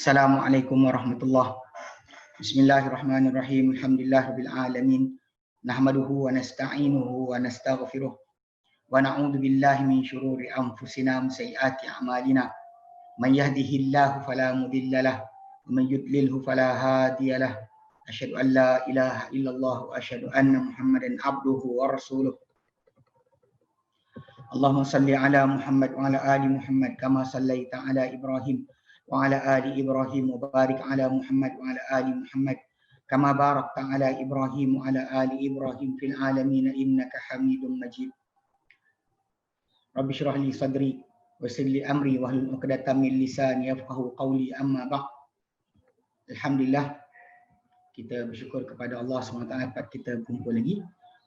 Assalamualaikum warahmatullahi. Bismillahirrahmanirrahim. Alhamdulillahirabbil alamin. Nahmaduhu wa nasta'inuhu wa nastaghfiruh. Wa na'udzu billahi min syururi anfusina wa sayyiati a'malina. Man yahdihillahu fala mudilla lahu wa man yudlilhu fala hadiya lahu. Asyhadu an la ilaha illallah wa asyhadu anna Muhammadan abduhu wa rasuluh. Allahumma salli ala Muhammad wa ala ali Muhammad kama sallaita ala Ibrahim wa ala ali Ibrahim wa barik ala Muhammad wa ala ali Muhammad kama barakta ala Ibrahim wa ala ali Ibrahim fil alamin innaka Hamidum Majid. Rabbi shrah li sadri wa yassir li amri wahlul 'uqdatam min lisani yafqahu qawli, amma ba'd. Alhamdulillah, kita bersyukur kepada Allah SWT dapat kita kumpul lagi.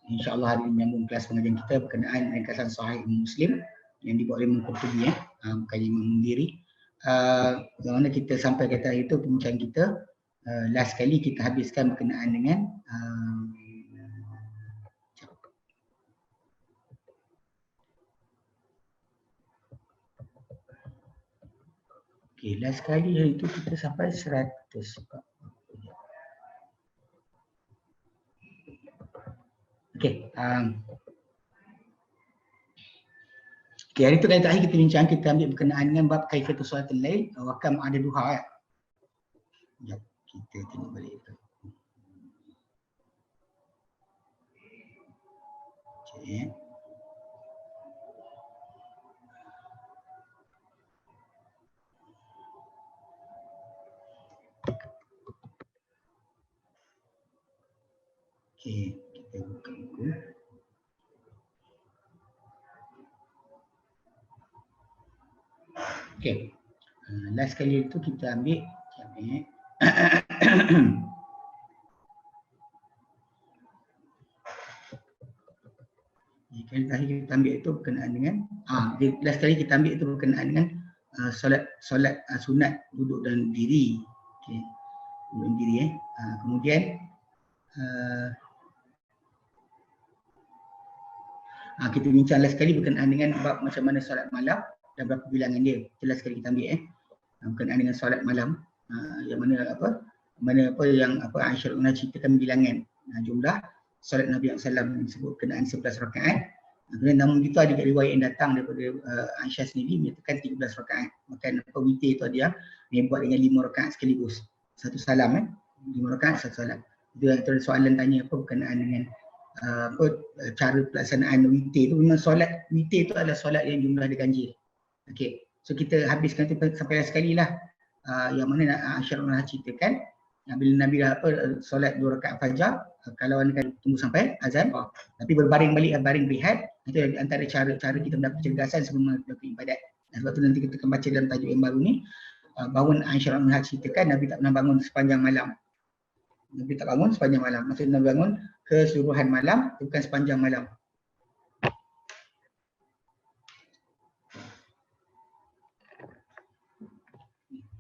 InsyaAllah hari ini menyambung kelas pengajian kita berkenaan ringkasan Sahih Muslim yang dibuat oleh Imam Qurtubi, bukan Imam Mundhiri. Yang mana kita sampai kata itu pembicaraan kita last kali kita habiskan berkenaan dengan last kali itu kita sampai 100. Hari itu kali terakhir kita bincang, kita ambil berkenaan dengan bab kaifiyatus salatul lail wa kam adaduha. Sekejap, kita tengok balik tu. Kita buka buku. Last kali itu kita ambil kali terakhir kita ambil itu berkenaan dengan last kali kita ambil itu berkenaan dengan solat sunat duduk dan diri. Duduk dan diri. Kemudian kita bincang last kali berkenaan dengan bab macam mana solat malam dan berapa bilangan dia. Jelas sekali kita ambil berkenaan dengan solat malam, yang mana yang Aisyah Radhiyallahu ceritakan bilangan jumlah solat Nabi SAW disebut berkenaan 11 rakaat. Kemudian namun itu ada riwayat yang datang daripada Aisyah sendiri menyatakan 13 rakaat. Maka witir itu dia buat dengan 5 rakaat sekaligus. Satu salam 5 rakaat satu salam. Itu antara soalan tanya berkenaan dengan cara pelaksanaan witir itu. Memang solat witir itu adalah solat yang jumlah dia ganjil. So kita habiskan itu sampai sekali lah, yang mana Aisyah Radhiyallahu ceritakan bila Nabi dah solat 2 rakaat fajar, kalau anda kan tunggu sampai azan, tapi berbaring balik, baring rehat. Itu antara cara kita mendapat kecergasan sebelum melakukan ibadat. Dan sebab tu nanti kita akan baca dalam tajuk yang baru ni, bahawa Aisyah Radhiyallahu ceritakan Nabi tak pernah bangun sepanjang malam. Nabi tak bangun sepanjang malam. Maksudnya Nabi bangun keseluruhan malam, bukan sepanjang malam.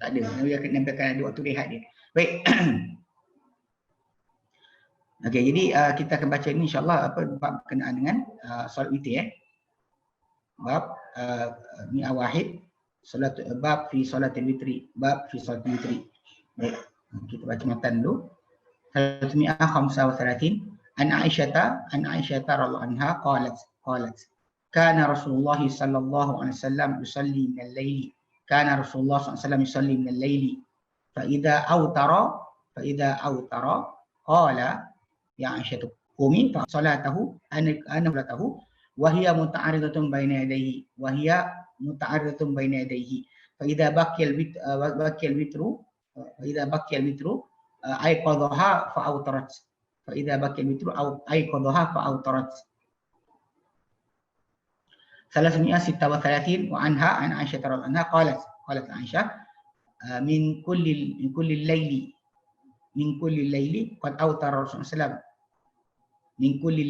Tak ada. Nabi akan ada waktu rehat dia. Baik. Jadi kita akan baca ni insya-Allah bab berkenaan dengan solat witir. Bab ni wahid solat bab fi salatil witri, bab fi salatil witri. Baik. Kita baca matan dulu. 335 an Aisyah radhiyallahu anha qalat kana Rasulullah sallallahu alaihi wasallam yusalli min al-laili. Kana Rasulullah SAW yusalli min al-laili fa idza awtara qala ya Aisyah qumi fa salatahu ana salatahu wa hiya muta'arridatun baina yadayhi fa idza baqiya al-witru ayqadhaha fa awtarat Salasmi'ah sitta wa thalathin wa anha an Aisyah radhiyallahu anha qalat Aisyah min kulli layli qad awtara Rasulullah min kulli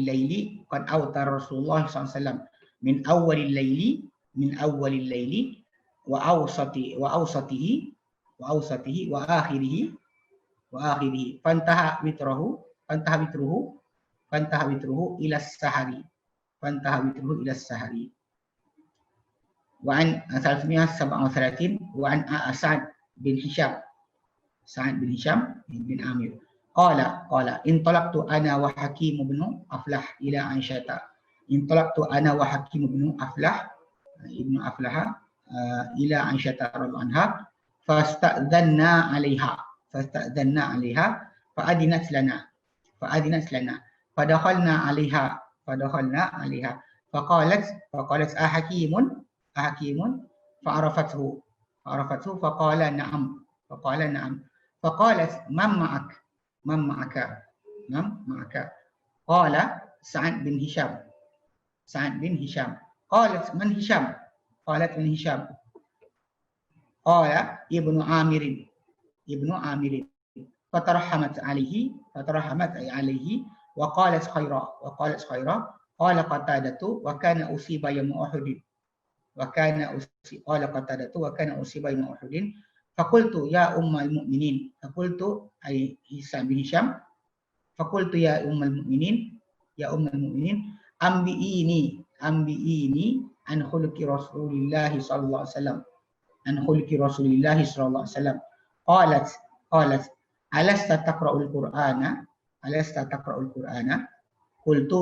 layli qad awtara Rasulullah SAW min awwalil layli wa awsatihi wa akhirihi fantaha witruhu ila sahari. وعن 337 وعن سعد بن هشام بن عامر قال انطلقت أنا وحكيم بن أفلح إلى عائشة انطلقت أنا وحكيم بن أفلح إلى عائشة رضي الله عنها فاستأذنا عليها فأذنت لنا فدخلنا عليها فقالت أحكيم فعرفته فقال نعم فقالت من معك قال سعد بن هشام قالت من هشام قال ابن عامر فترحمت عليه وقالت خيرا قال قتادة وكان أصيب يوم أحد فقلت يا أم المؤمنين فقلت أي عيسى بن هشام فقلت يا أم المؤمنين أنبئيني عن خلق رسول الله صلى الله عليه وسلم قالت ألست تقرأ القرآن قلت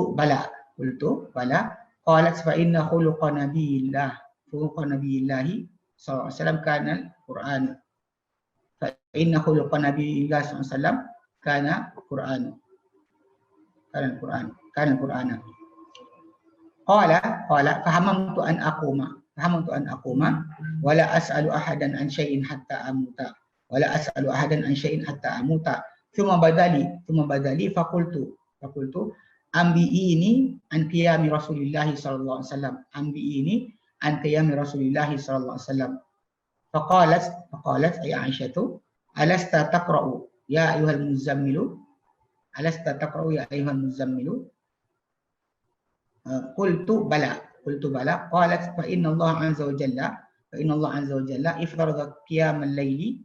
بلى قالت فإن خلق نبي الله صلى الله عليه وسلم كان القرآن قال فهممت أن أقوم ولا أسأل أحدا عن شيء حتى أموت ثم بدا لي فقلت أنبئيني عن قيام رسول الله صلى الله عليه وسلم فقالت أي عائشة ألست تقرأ يا أيها المزمل قلت بلى قالت فإن الله عز وجل افترض قيام الليل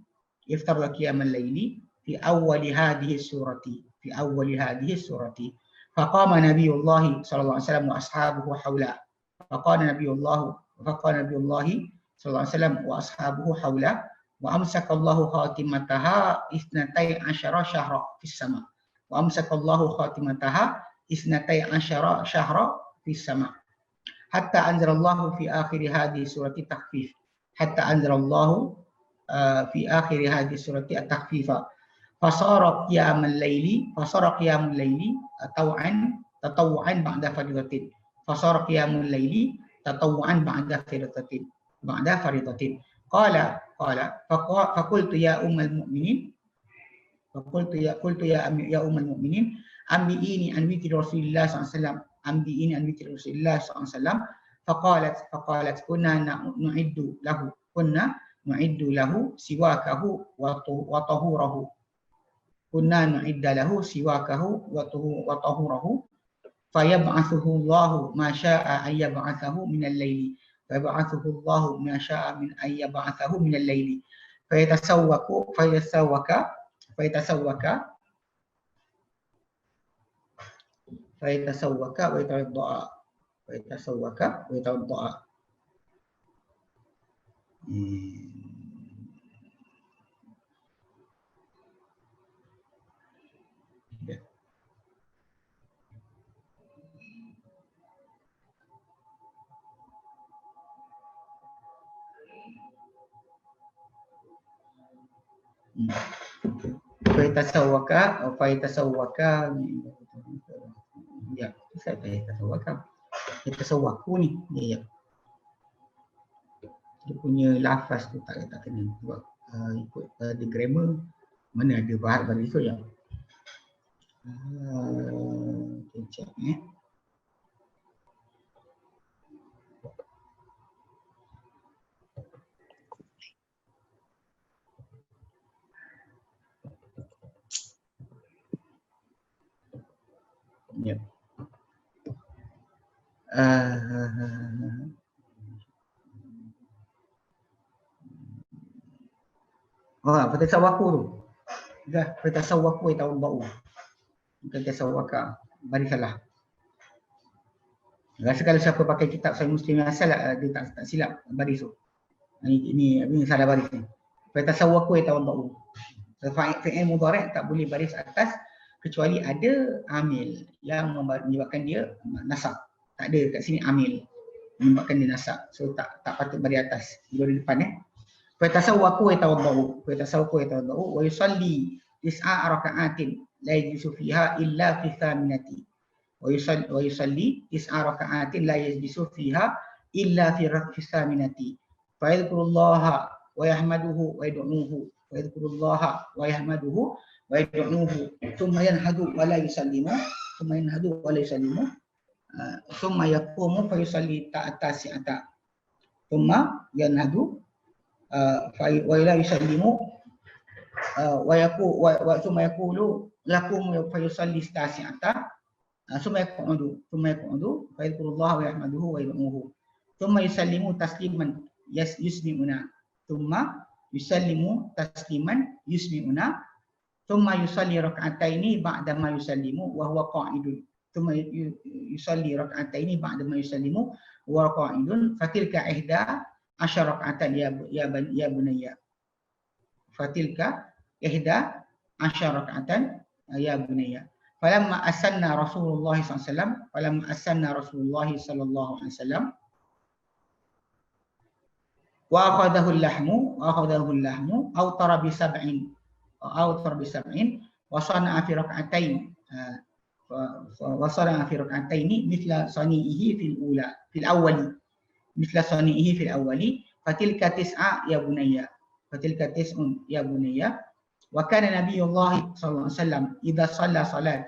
في أول هذه السورة فقام نبي الله صلى الله عليه وسلم وأصحابه حوله وأمسك الله خاتمتها 12 شهرا في السماء حتى أنزل الله في آخر هذه السورة التخفيف فصار قيام الليل تطوعا بعد فريضة قال فقلت يا أم المؤمنين أنبئيني عن وتر رسول الله صلى الله عليه وسلم فقالت كنا نعد له سواكه وطهوره فيبعثه الله ما شاء أن يبعثه من الليل فيتسوك ويتوضأ ya, saya tasawwaku ni ya. Dia punya lafaz tu tak kena buat ikut the grammar, mana ada bahasa itu ya. Kejap ya. Fatasawwaku tu. Dah, fatasawwaku tahun bau. Bukan tasawwaka. Bari salah. Rasa kalau siapa pakai kitab Sahih Muslim yang asal dia tak silap baris tu. Ini salah baris ni. Fa tasawwaqu yatawaddau. Fi'il mudhari' tak boleh baris atas kecuali ada amil yang menyebabkan dia nasab. Tak ada kat sini amil menyebabkan dia nasab. So tak patut baris atas. Dia di depan Fa tasawwaqu yatawaddau. Fa tasawwaqu yatawaddau wa yusalli 9 raka'atin la yajlisu fiha illa fi thaminati. ويصلي 9 ركعات لا يجلس فيها إلا في الثامنة فيذكر الله ويحمده ويدعوه ويذكر الله ويحمده ويدعوه ثم ينهض ولا يسلم ثم يقوم فيصلي التاسعة ثم ينهض ولا يسلم ثم يقول يقوم فيصلي التاسعة ثم يقعد فيذكر الله ويحمده ويدعوه ثم يسلم تسليما يسمعنا ثم يسلم تسليما يسمعنا ثم يصلي ركعتين بعدما يسلم وهو قاعد ثم يصلي ركعتين بعدما يسلم وهو قاعد فتلك 11 ركعة يا بني فتلك 11 ركعة يا بني فلما أسنى رسول الله صلى الله عليه وسلم وأخذه اللحم أوتر ب7 وصنع في ركعتين مثل صنيعه في الأول فتلك 9 يا بني وكان نبي الله صلى الله عليه وسلم إذا صلى صلاة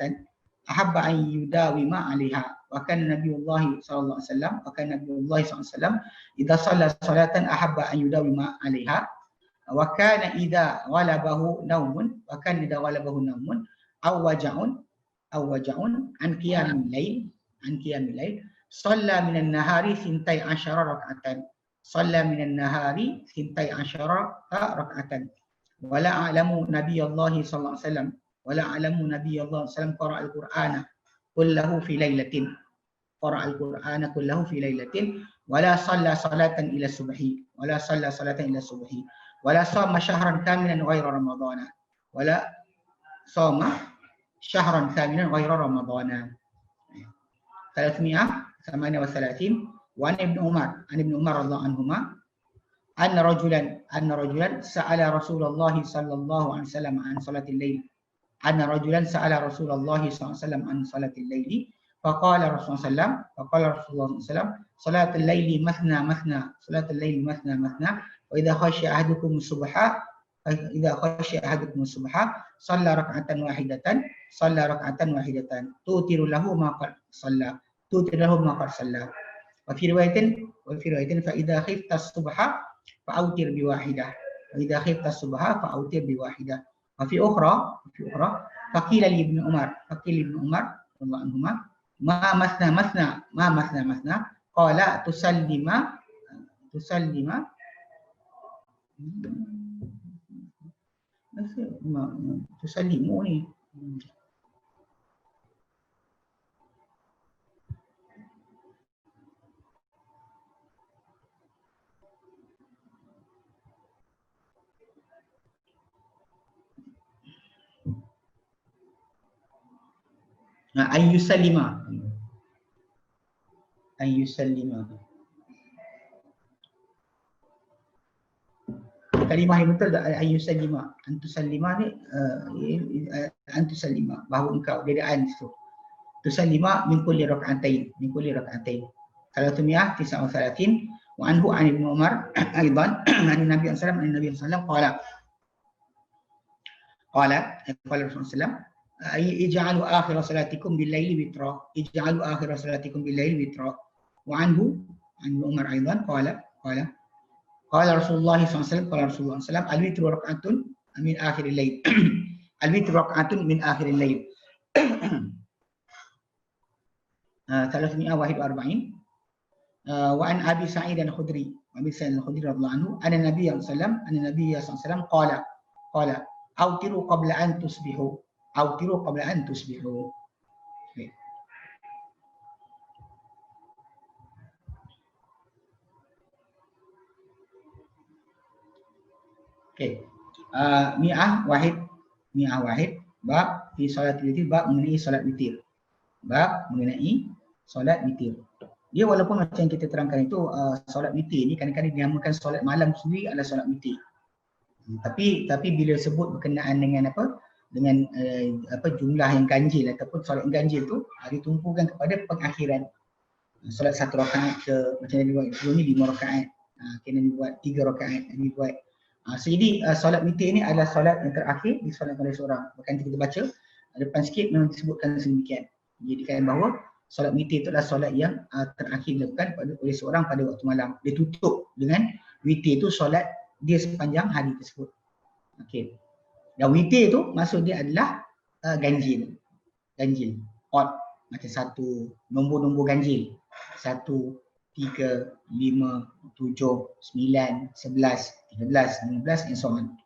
أحب أن يداوم عليها وكان نبي الله صلى الله عليه وسلم إذا صلى صلاة أحب أن يداوم عليها وكان إذا غلبه نوم أو وجع عن قيام الليل صلى من النهار 12 ركعة ولا أعلم نبي الله صلى الله عليه وسلم قرأ القرآن كله في ليلة ولا صلى صلاة إلى الصبح ولا صام شهرا كاملا غير رمضان 338 وعن ابن عمر رضي الله عنهما أن رجلا سأل رسول الله صلى الله عليه وسلم عن صلاة الليل فقال رسول الله صلى الله عليه وسلم صلاة الليل مثنى وإذا خشي أحدكم الصبح صلى ركعة واحدة توتر له ما قد صلى وفي رواية فإذا خفت الصبح فأوتر بواحدة وفي أخرى فقيل لابن عمر رضي الله عنهما ما مثنى قال تسلم تسلموني أن يسلم kalimah yang betul ayyusallima antusallima ni antusallima bahawa engkau dia ada an situ tusallima min kulli rak'atain kalau tumiyah 39 wa anhu an ibn umar aidan an nabi sallallahu alaihi wasallam qala Rasulullah ij'alu akhir salatikum bil laili witra wa anhu an umar aidan qala Rasulullah SAW al-witru rak'atun min akhiril lail min akhiril lail 341 wa an Abi Sa'id al-Khudri radhiyallahu anhu anna Nabiy sallallahu alaihi wasallam qala autiru qabla an tusbihu Okey. Mi'ah wahid bab fi solat witir, bab mengenai solat witir. Bab mengenai solat witir. Dia walaupun macam yang kita terangkan itu solat witir ni kadang-kadang dinamakan solat malam sendiri adalah solat witir. Tapi bila sebut berkenaan dengan apa? Dengan jumlah yang ganjil ataupun solat yang ganjil tu ditumpukan kepada pengakhiran. Solat 1 rakaat ke macam yang dibuat sebelum ni 5 rakaat. Kena dibuat 3 rakaat dibuat. Jadi solat witir ni adalah solat yang terakhir disolatkan oleh seorang. Bahkan kita baca depan sikit memang disebutkan sedemikian. Jadikan bahawa solat witir itu adalah solat yang terakhir dilakukan oleh seorang pada waktu malam. Dia tutup dengan witir itu solat dia sepanjang hari tersebut. Okey. Dan witir tu maksud dia adalah ganjil. Ganjil. Odd macam satu nombor-nombor ganjil. 1, 3, 5, 7, 9, 11, 13, 15 and so on.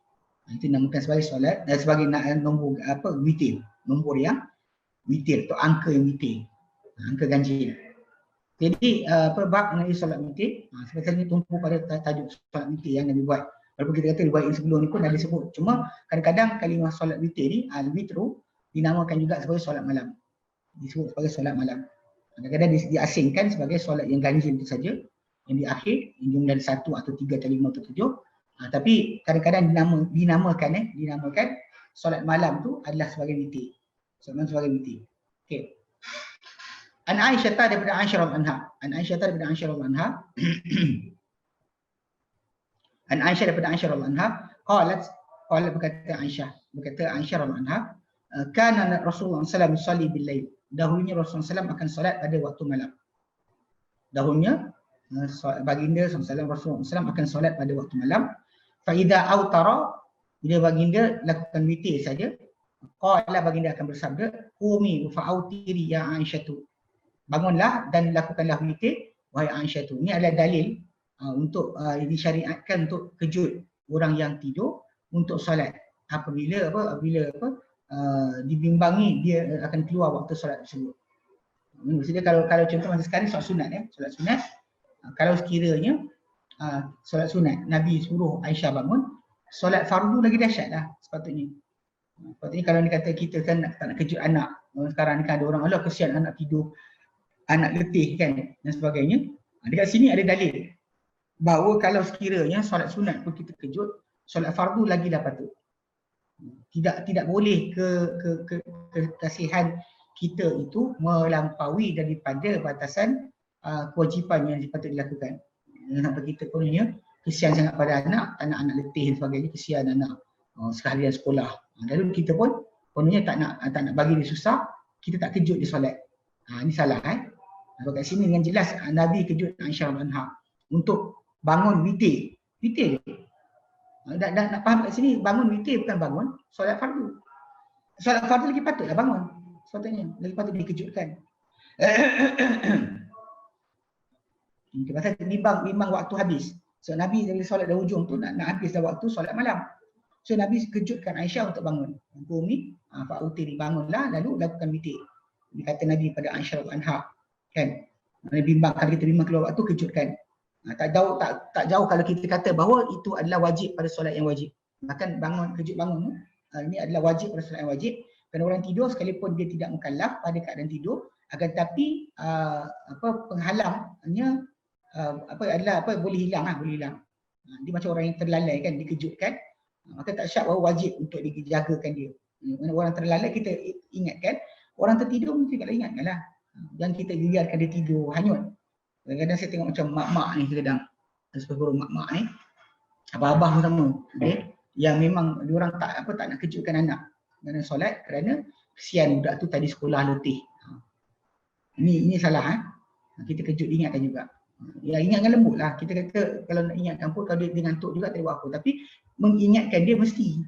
Itu dinamakan sebagai solat sebagai nombor witir. Nombor yang witir atau angka yang witir. Angka ganjil. Jadi bab mengenai solat witir, sebenarnya tumpu pada tajuk solat witir yang Nabi buat. Walaupun kita kata riwayat yang sebelum ni pun dah disebut. Cuma kadang-kadang kalimah solat witir ni, al-witru dinamakan juga sebagai solat malam. Disebut sebagai solat malam. Kadang-kadang diasingkan sebagai solat yang ganjil itu saja. Yang di akhir, yang jumlah 1 atau 3 atau 5 atau 7. Tapi kadang-kadang dinamakan solat malam tu adalah sebagai witir. Solat malam sebagai witir. Okey. An Aisyah daripada Aisyah radhiyallahu anha. An Aisyah daripada Aisyah radhiyallahu anha. An Aisyah daripada Aisyah radhiyallahu anha, qalat berkata Aisyah radhiyallahu anha, kana Rasulullah sallallahu alaihi wasallam yusalli bil lail. Dahulunya Rasulullah SAW akan solat pada waktu malam. Dahulunya baginda Rasulullah SAW akan solat pada waktu malam. Fa idza autara, bila baginda lakukan witir saja, qala baginda akan bersabda, qumi fa autiri ya Aisyah. Bangunlah dan lakukanlah witir wahai Aisyah. Ini adalah dalil untuk disyariatkan untuk kejut orang yang tidur untuk solat apabila dibimbangi dia akan keluar waktu solat tersebut. Maksudnya kalau contoh masa sekarang solat sunat solat sunat, kalau sekiranya solat sunat Nabi suruh Aisyah bangun, solat fardu lagi dahsyatlah sepatutnya. Sepatutnya kalau dia kata kita kan tak nak kejut anak. Sekarang ni kan ada orang, alah kesian anak tidur, anak letih kan dan sebagainya. Dekat sini ada dalil bahawa kalau sekiranya solat sunat pun kita kejut, solat fardu lagi dah patut. Tidak boleh kekasihan kita itu melampaui daripada batasan kewajipan yang sepatutnya dilakukan. Sampai kita punya kesian sangat pada anak-anak letih dan sebagainya, kesian anak sekalian sekolah. Lalu kita pun penuhnya tak nak bagi dia susah, kita tak kejut dia solat. Ini salah Sebab kat sini dengan jelas Nabi kejut Aisyah anha untuk bangun witir. Witir dia. Nak faham kat sini, bangun witir bukan bangun solat fardu. Solat fardu lagi patutlah bangun. Sepatutnya lagi patut dikejutkan. Pasal bimbang waktu habis. So Nabi dari solat dah hujung tu nak habis dah waktu solat malam. So Nabi kejutkan Aisyah untuk bangun. Qumi fa utiri, bangunlah lalu lakukan witir. Dia kata Nabi pada Aisyah anha kan. Nabi bimbang kalau kita bimbang keluar waktu, kejutkan. Tak jauh kalau kita kata bahawa itu adalah wajib pada solat yang wajib. Bahkan kejut bangun ini adalah wajib pada solat yang wajib. Kerana orang tidur sekalipun dia tidak mukallaf pada keadaan tidur, akan tetapi penghalangnya boleh hilang. Dia macam orang yang terlalai kan, dikejutkan. Maka tak syak bahawa wajib untuk dijagakan dia. Orang terlalai kita ingatkan, orang tertidur mesti kalau ingatkanlah. Dan kita biarkan dia tidur hanyut. Kadang-kadang saya tengok macam mak-mak ni kadang seperti mak-mak ni, abah-abah pun sama, okay? Yang memang diorang tak nak kejutkan anak dalam solat kerana kesian budak tu tadi sekolah letih. Ini salah kita kejut ingatkan juga. Ya, ingatkan lembut lah. Kita kata kalau nak ingatkan pun kalau dia ngantuk juga tak ada apa, tapi mengingatkan dia mesti.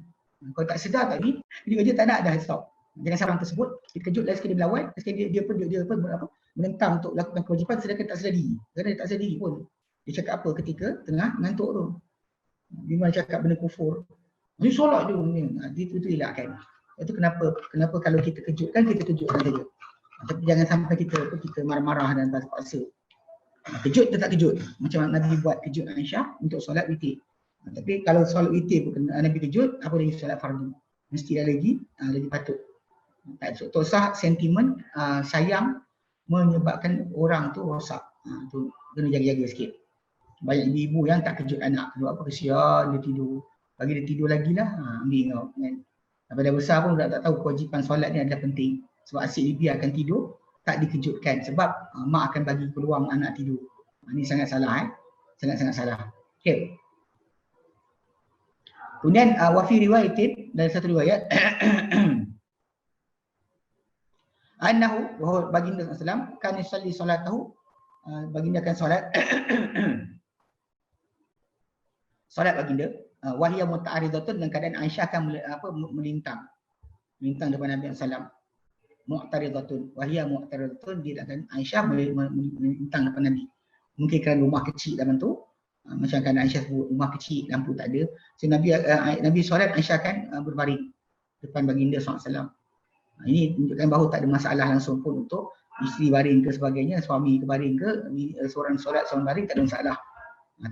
Kalau tak sedar tadi, dia tak nak dah stop. Jangan seorang tersebut kita kejut lagi sekali dia berlawan, sekali dia menentang untuk lakukan kewajipan sedangkan tak sedar diri. Kerana dia tak sedar diri pun. Dia cakap apa ketika tengah mengantuk tu. Dia malah cakap benda kufur. Dia solat je. Itu elakkan. Itu kenapa kalau kita kejutkan saja. Tapi jangan sampai kita marah-marah dan terpaksa. Kejut dia tak kejut. Macam Nabi buat kejut Aisyah untuk solat witir. Tapi kalau solat witir pun Nabi kejut, apa lagi solat fardu? Mesti ada lagi, lagi patut. Tak usah sentimen sayang menyebabkan orang tu rosak. Tu kena jaga-jaga sikit. Banyak ibu yang tak kejut anak. Sebab apa? Kesian dia tidur. Bagi dia tidur lagi lah. Ambil kau. Kan? Sampai dah besar pun tak tahu kewajipan solat ni adalah penting. Sebab asyik dibiarkan tidur, tak dikejutkan. Sebab mak akan bagi peluang anak tidur. Ini sangat salah. Sangat-sangat salah. Okay. Kemudian wafi riwayatin, dari satu riwayat annahu, bahawa baginda SAW kan yusalli salatahu, baginda akan solat solat baginda wahiyya muta'aridatun, dengan keadaan Aisyah akan melintang depan Nabi SAW. Mu'taridatun, wahiyya mu'taridatun, dia akan Aisyah melintang depan Nabi. Mungkin kerana rumah kecil dalam tu, macam kan Aisyah sebut rumah kecil, lampu tak ada. So Nabi solat, Aisyah akan berbaring depan baginda SAW. Ini menunjukkan bahawa tak ada masalah langsung pun untuk isteri baring ke sebagainya, suami ke baring ke, seorang solat, seorang baring, tak ada masalah.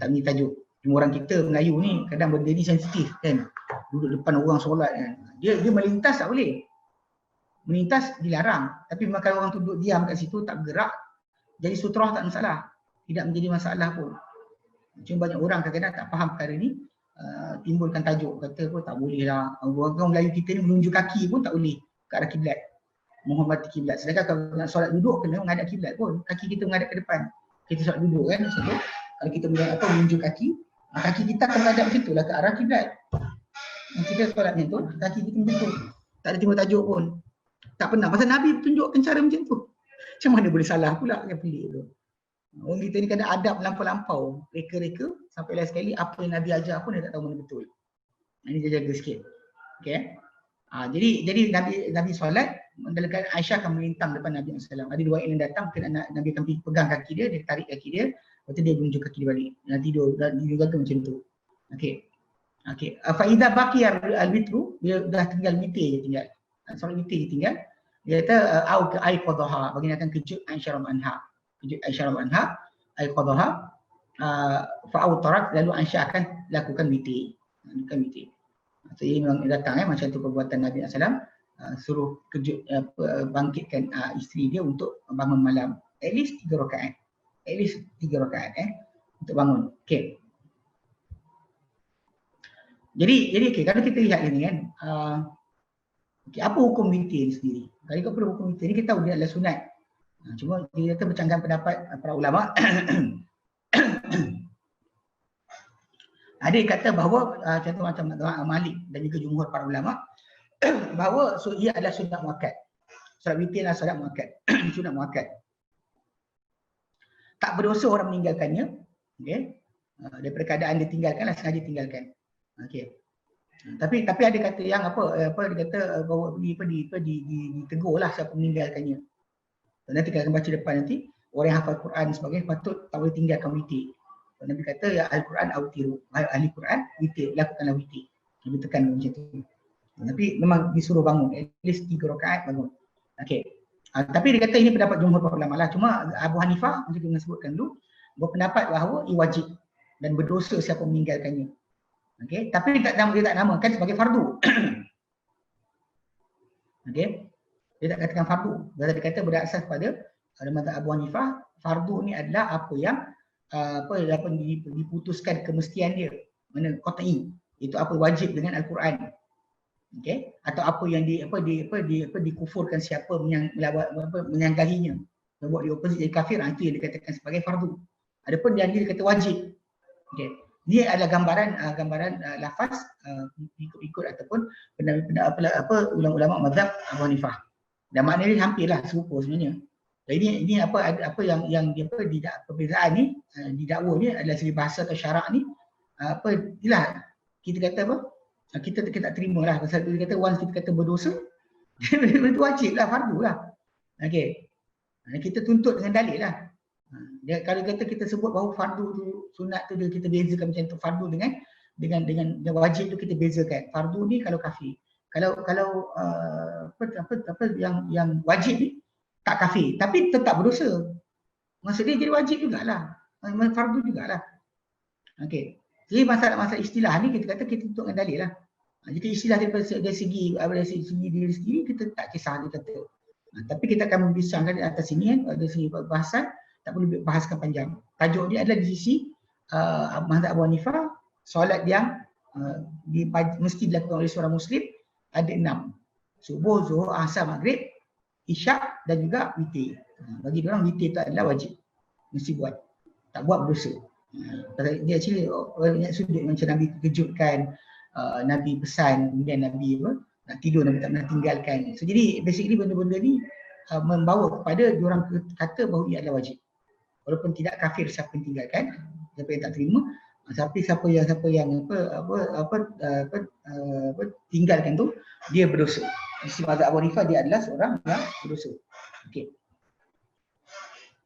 Tak ni tajuk. Cuma orang kita Melayu ni kadang benda ni sensitif kan. Duduk depan orang solat kan. Dia melintas tak boleh. Melintas dilarang. Tapi kalau orang tu duduk diam kat situ, tak bergerak, jadi sutrah tak masalah. Tidak menjadi masalah pun. Cuma banyak orang kadang-kadang tak faham perkara ni, timbulkan tajuk, kata pun tak boleh lah. Orang Melayu kita ni menunjuk kaki pun tak boleh ke arah kiblat, menghormati kiblat. Sedangkan kalau nak solat duduk kena menghadap kiblat pun, kaki kita menghadap ke depan. Kita solat duduk kan, sebab kalau kita menunjuk kaki, kaki kita akan menghadap macam tu lah ke arah kiblat. Kita solat macam tu, kaki kita macam tu. Tak ada timbul tajuk pun. Tak pernah. Pasal Nabi tunjukkan cara macam tu. Macam mana boleh salah pula, yang pelik tu. Orang kita ni kadang adab melampau-lampau, reka-reka, sampai last sekali apa yang Nabi ajar pun dia tak tahu mana betul. Ini dia jaga sikit. Okey. Jadi Nabi solat, dalam keadaan Aisyah akan melintang depan Nabi SAW. Ada dua yang datang, mungkin Nabi akan pegang kaki dia tarik kaki dia, lepas tu dia menunjuk kaki dia balik. Dan tidur jaga macam tu. Okey. Fa idza baqiya al-witru, dia dah tinggal witir je tinggal. Solat witir je tinggal. Dia kata au ka aiqadha, bagi akan kejut Aisyah radhiyallahu anha. Kejut Aisyah radhiyallahu anha, aiqadha fa autarat, lalu Aisyah akan lakukan witir. So ini memang datang macam tu perbuatan Nabi SAW, suruh kejut bangkitkan isteri dia untuk bangun malam. At least 3 rakaat. Untuk bangun. Okey. Jadi okey, kalau kita lihat ini kan, apa hukum witir ni sendiri? Kalau kita perlu hukum witir ni, kita tahu dia adalah sunat. Cuma kita bercanggah pendapat para ulama. Ada yang kata bahawa contoh macam Malik dan juga jumhur para ulama bahawa ia adalah sunat muakkad. Solat witir adalah solat muakkad. Sunat muakkad. Tak berdosa orang meninggalkannya. Okey. Daripada keadaan dia tinggalkanlah, sengaja tinggalkan. Okey. Tapi ada kata yang apa dia kata bahawa ditegurlah siapa meninggalkannya. Nanti kita akan baca depan nanti, orang yang hafal Quran dan sebagainya patut tak boleh tinggalkan witir. Nabi kata ya Al-Quran awtiru, ahli Quran witir, lakukanlah witir. Nabi tekan macam tu. Tapi memang disuruh bangun, at least 3 rakaat bangun. Okey. Tapi dia kata ini pendapat jumhur para ulama lah. Cuma Abu Hanifah macam kita sebutkan dulu, berpendapat bahawa ia wajib dan berdosa siapa meninggalkannya. Okey. Tapi dia tak namakan sebagai fardu. Okey. Dia tak katakan fardu. Dia kata berasas pada mazhab Abu Hanifah, fardu ni adalah apa yang diputuskan kemestian dia, mana qat'i, itu apa wajib dengan Al-Quran. Okey, atau apa yang dikufurkan siapa menyanggahinya, membuat dia opposite jadi kafir, itu yang dikatakan sebagai fardu. Adapun yang dia kata wajib. Okey, dia adalah gambaran lafaz ikut ataupun ulama-ulama mazhab Abu Hanifah. Dan maknanya dia hampirlah serupa sebenarnya. Jadi ini apa yang perbezaan ni didakwa ni adalah segi bahasa atau syarak ni itulah kita kata kita tak terima lah pasal dia kata once kita kata berdosa itu wajib lah, fardu lah. Okey. Kita tuntut dengan dalil lah. Kalau kata kita sebut bahawa fardu tu sunat tu kita bezakan macam tu, fardu dengan wajib tu kita bezakan. Fardu ni kalau kafir. Kalau yang wajib ni tak kafir, tapi tetap berdosa. Maksudnya jadi wajib jugalah. Fardu jugalah. Okey. Jadi masalah-masalah istilah ni kita kata kita tutup dengan dalil lah. Jika istilah dari segi diri sendiri kita tak kisah dia kata. Tapi kita akan membincangkan di atas sini kan, ada segi bahasan, tak perlu bahaskan panjang. Tajuk dia adalah di sisi mazhab Abu Hanifah, solat yang mesti dilakukan oleh seorang Muslim ada 6. Subuh, Zuhur, Asar, Maghrib, Isyak dan juga witir. Bagi orang witir itu adalah wajib. Mesti buat. Tak buat berdosa. Dia actually banyak sudut macam Nabi kejutkan, Nabi pesan, kemudian Nabi nak tidur, Nabi tak pernah tinggalkan. So jadi basically benda-benda ni membawa kepada diorang kata bahawa ia adalah wajib. Walaupun tidak kafir siapa yang tinggalkan, siapa yang tak terima, tapi siapa yang tinggalkan tu dia berdosa. Di mazhab Abu Hanifah dia adalah seorang yang berdosa. Okey.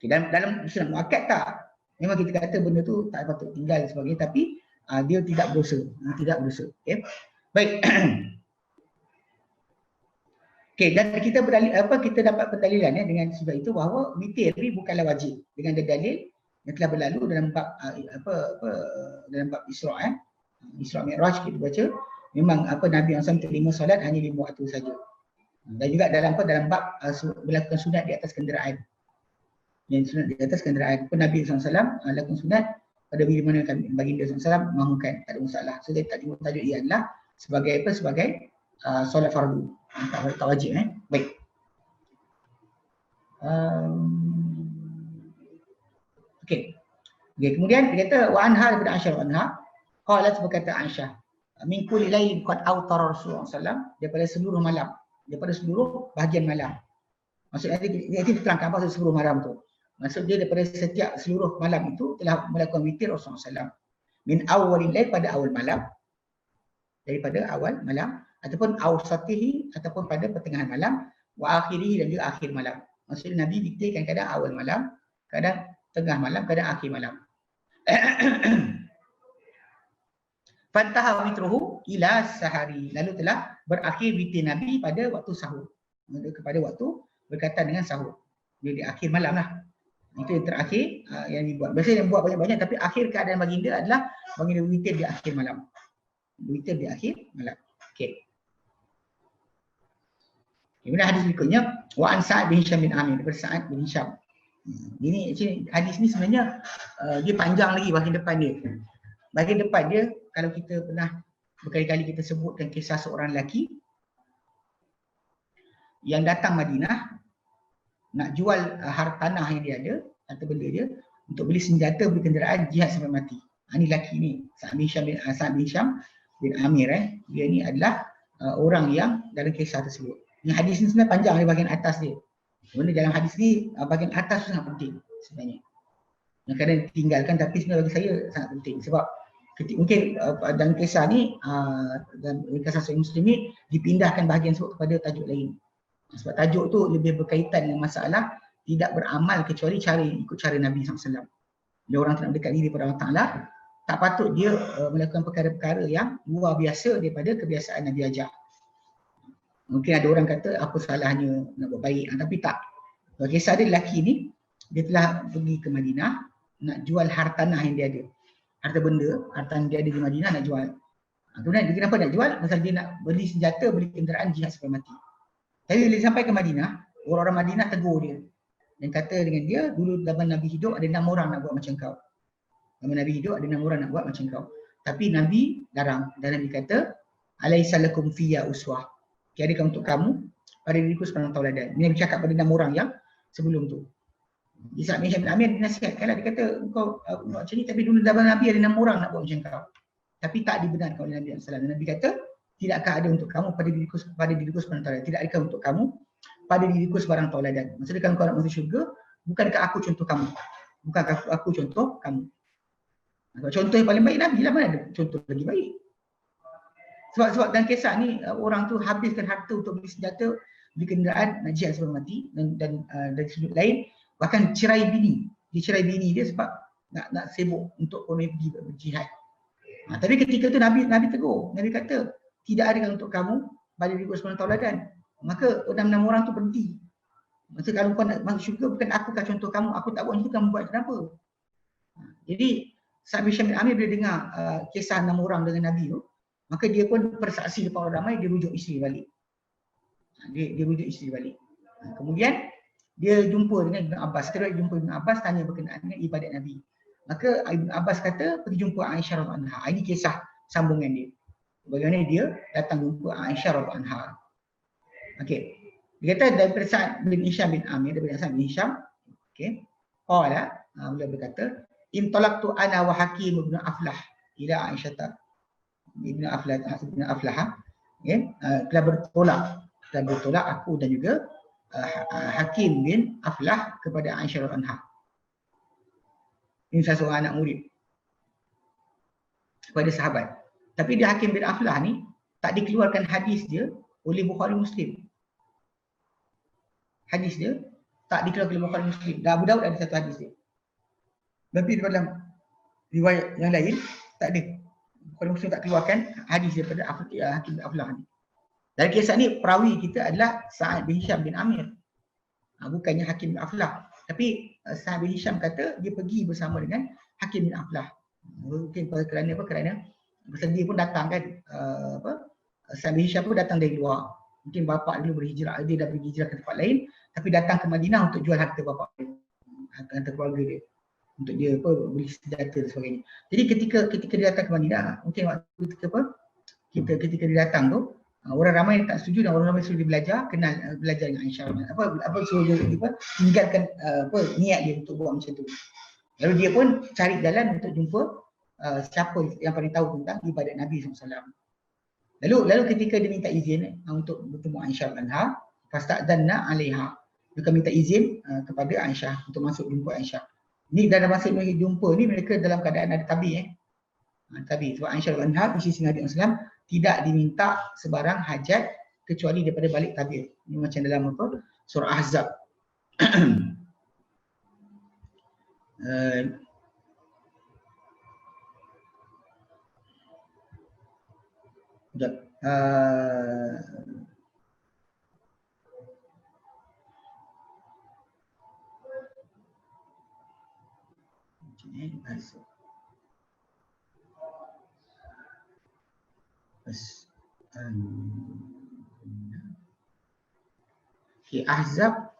Dalam Islam muakkad tak. Memang kita kata benda tu tak patut tinggal dan sebagainya, tapi dia tidak berdosa. Tidak berdosa. Okay. Baik. Okey, dan kita kita dapat pendalilan dengan sebab itu bahawa witir ni bukanlah wajib. Dengan dalil yang telah berlalu dalam bab dalam bab Isra', Isra' Mi'raj kita baca, memang Nabi SAW terima solat hanya 5 waktu saja. Dan juga dalam bab melakukan sunat di atas kenderaan. Yang sunat di atas kenderaan pun Nabi SAW lakukan sunat pada bila mana baginda SAW mahukan, tak ada masalah. So dia tak tajuk ia adalah sebagai sebagai solat fardu. Tak wajib. Baik. Okey. Kemudian dia kata wa anha bin Aisyah anha qalat berkata Aisyah min kulli lailin qad awtara Rasulullah sallallahu daripada seluruh malam, daripada seluruh bahagian malam. Maksudnya dia terangkan apa maksud seluruh malam tu. Maksud dia daripada setiap seluruh malam itu telah melakukan witir Rasulullah sallallahu min awwalil lail, pada awal malam, daripada awal malam, ataupun awsatihi, ataupun pada pertengahan malam, wa akhirihi, dan juga akhir malam. Maksudnya Nabi witirkan kadang awal malam, kadang tengah malam, kadang akhir malam. Fantaha witruhu ila sahari, lalu telah berakhir witir Nabi pada waktu sahur, kepada waktu berkaitan dengan sahur. Dia di akhir malam lah. Itu yang terakhir yang dibuat. Biasanya yang buat banyak-banyak, tapi akhir keadaan baginda adalah baginda witir di akhir malam. Witir di akhir malam. Okey. Kemudian hadis berikutnya wa an Sa'ad bin Hisham bin Amir, daripada Sa'ad bin Hisham. Ini hadis ni sebenarnya dia panjang lagi bahagian depan dia. Bahagian depan dia kalau kita pernah berkali-kali kita sebutkan kisah seorang lelaki yang datang Madinah nak jual hartanah yang dia ada atau benda dia untuk beli senjata, beli kenderaan jihad sampai mati. Ini lelaki ni Sa'ad bin Hisham bin Amir. Dia ni adalah orang yang dalam kisah tersebut. Ini hadis ni sebenarnya panjang di bahagian atas dia. Sebenarnya dalam hadis ni bahagian atas tu sangat penting sebenarnya. Yang kadang ditinggalkan, tapi sebenarnya bagi saya sangat penting sebab mungkin dalam kisah ni dalam kisah Sahih Muslim ni dipindahkan bahagian sebut kepada tajuk lain. Sebab tajuk tu lebih berkaitan dengan masalah tidak beramal kecuali ikut cara Nabi SAW. Bila orang nak mendekat diri kepada Allah Ta'ala, tak patut dia melakukan perkara-perkara yang luar biasa daripada kebiasaan Nabi ajar. Mungkin ada orang kata apa salahnya nak buat baik, tapi tak. Kisah dia lelaki ni, dia telah pergi ke Madinah nak jual hartanah yang dia ada. Harta benda, harta yang dia ada di Madinah nak jual. Kemudian dia kenapa nak jual? Pasal dia nak beli senjata, beli kenderaan jihad sampai mati. Tapi bila sampai ke Madinah, orang-orang Madinah tegur dia. Dan kata dengan dia, dulu zaman Nabi hidup ada 6 orang nak buat macam kau. Zaman Nabi hidup ada 6 orang nak buat macam kau. Tapi Nabi larang. Dan Nabi kata, alaisa lakum fiyya uswah. Tiadakah untuk kamu pada diriku sepanjang tauladan. Ini Nabi cakap pada 6 orang yang sebelum tu. Isa bin Hisham bin Amir dinasihatkanlah, dia kata engkau buat macam ni, tapi dulu zaman Nabi ada 6 orang nak buat macam kau. Tapi tak dibenarkan oleh Nabi SAW. Dan Nabi kata, tidakkah ada untuk kamu pada diriku sebarang tauladan. Tidak adakah untuk kamu pada diriku sebarang tauladan. Maksudnya kalau kau nak masuk syurga, bukankah aku contoh kamu? Bukankah aku contoh kamu? Contoh yang paling baik Nabi lah, mana ada contoh lagi baik. Sebab dalam kisah ni orang tu habiskan harta untuk beli senjata, beli kenderaan, nak jihad sebelum mati, dan dari sudut lain bahkan cerai bini. Dia cerai bini dia sebab nak sibuk untuk pergi berjihad. Tapi ketika tu Nabi tegur. Nabi kata, tidak ada untuk kamu pada diriku sebarang tauladan. Maka 6 orang tu berhenti. Maksudnya kalau kau nak masuk syurga, bukan aku kan contoh kamu, aku tak buat itu, kamu buat kenapa? Jadi Sa'ad bin Hisham bin Amir bila dengar kisah 6 orang dengan Nabi tu, maka dia pun bersaksi depan orang ramai, dia rujuk isteri balik. Dia rujuk isteri balik. Kemudian dia jumpa dengan Ibn Abbas. Setelah jumpa Ibn Abbas, tanya berkenaan dengan ibadat Nabi. Maka Ibn Abbas kata, pergi jumpa Aisyah radhiyallahu anha. Ini kisah sambungan dia. Bagaimana dia datang jumpa Aisyah radhiyallahu anha. Okey. Dia kata daripada Sa'ad bin Hisham bin Amir, daripada Sa'ad bin Hisham, okey. Beliau berkata, intalaqtu ana wa Hakim bin Aflah ila Aisyah bin Aflah. Okay. Telah bertolak aku dan juga Hakim bin Aflah kepada Aisyah radhiyallahu anha. Ini salah seorang anak murid kepada sahabat. Tapi dia Hakim bin Aflah ni tak dikeluarkan hadis dia oleh Bukhari Muslim. Hadis dia tak dikeluarkan oleh Bukhari Muslim. Dan Abu Daud ada satu hadis dia. Tapi dalam riwayat yang lain tak ada. Bukhari Muslim tak keluarkan hadis daripada Hakim bin Aflah ni. Dalam kisah ni perawi kita adalah Sa'ad bin Hisham bin Amir. Bukannya Hakim bin Aflah. Tapi Sa'ad bin Hisham kata dia pergi bersama dengan Hakim bin Aflah. Mungkin kerana apa? Kerana dia pun datang kan, Sa'ad bin Hisham pun datang dari luar. Mungkin bapa dulu berhijrah, dia dah berhijrah ke tempat lain, tapi datang ke Madinah untuk jual harta bapa dia, harta keluarga dia, untuk dia beli senjata dan sebagainya. Jadi ketika dia datang ke Madinah, mungkin waktu ketika dia datang tu, orang ramai tak setuju dan orang ramai suruh dia belajar dengan Aisyah. Suruh dia tinggalkan niat dia untuk buat macam tu. Lalu dia pun cari jalan untuk jumpa siapa yang paling tahu tentang ibadat Nabi SAW. Lalu ketika dia minta izin untuk bertemu Aisyah anha, fasta'danna 'alaiha. Mereka minta izin kepada Aisyah untuk masuk jumpa Aisyah. Ni dalam masa mereka jumpa ni, mereka dalam keadaan ada tabi. Tabi. Sebab Aisyah anha isteri Nabi SAW tidak diminta sebarang hajat kecuali daripada balik tabir. Ini macam dalam surah Ahzab. Ahzab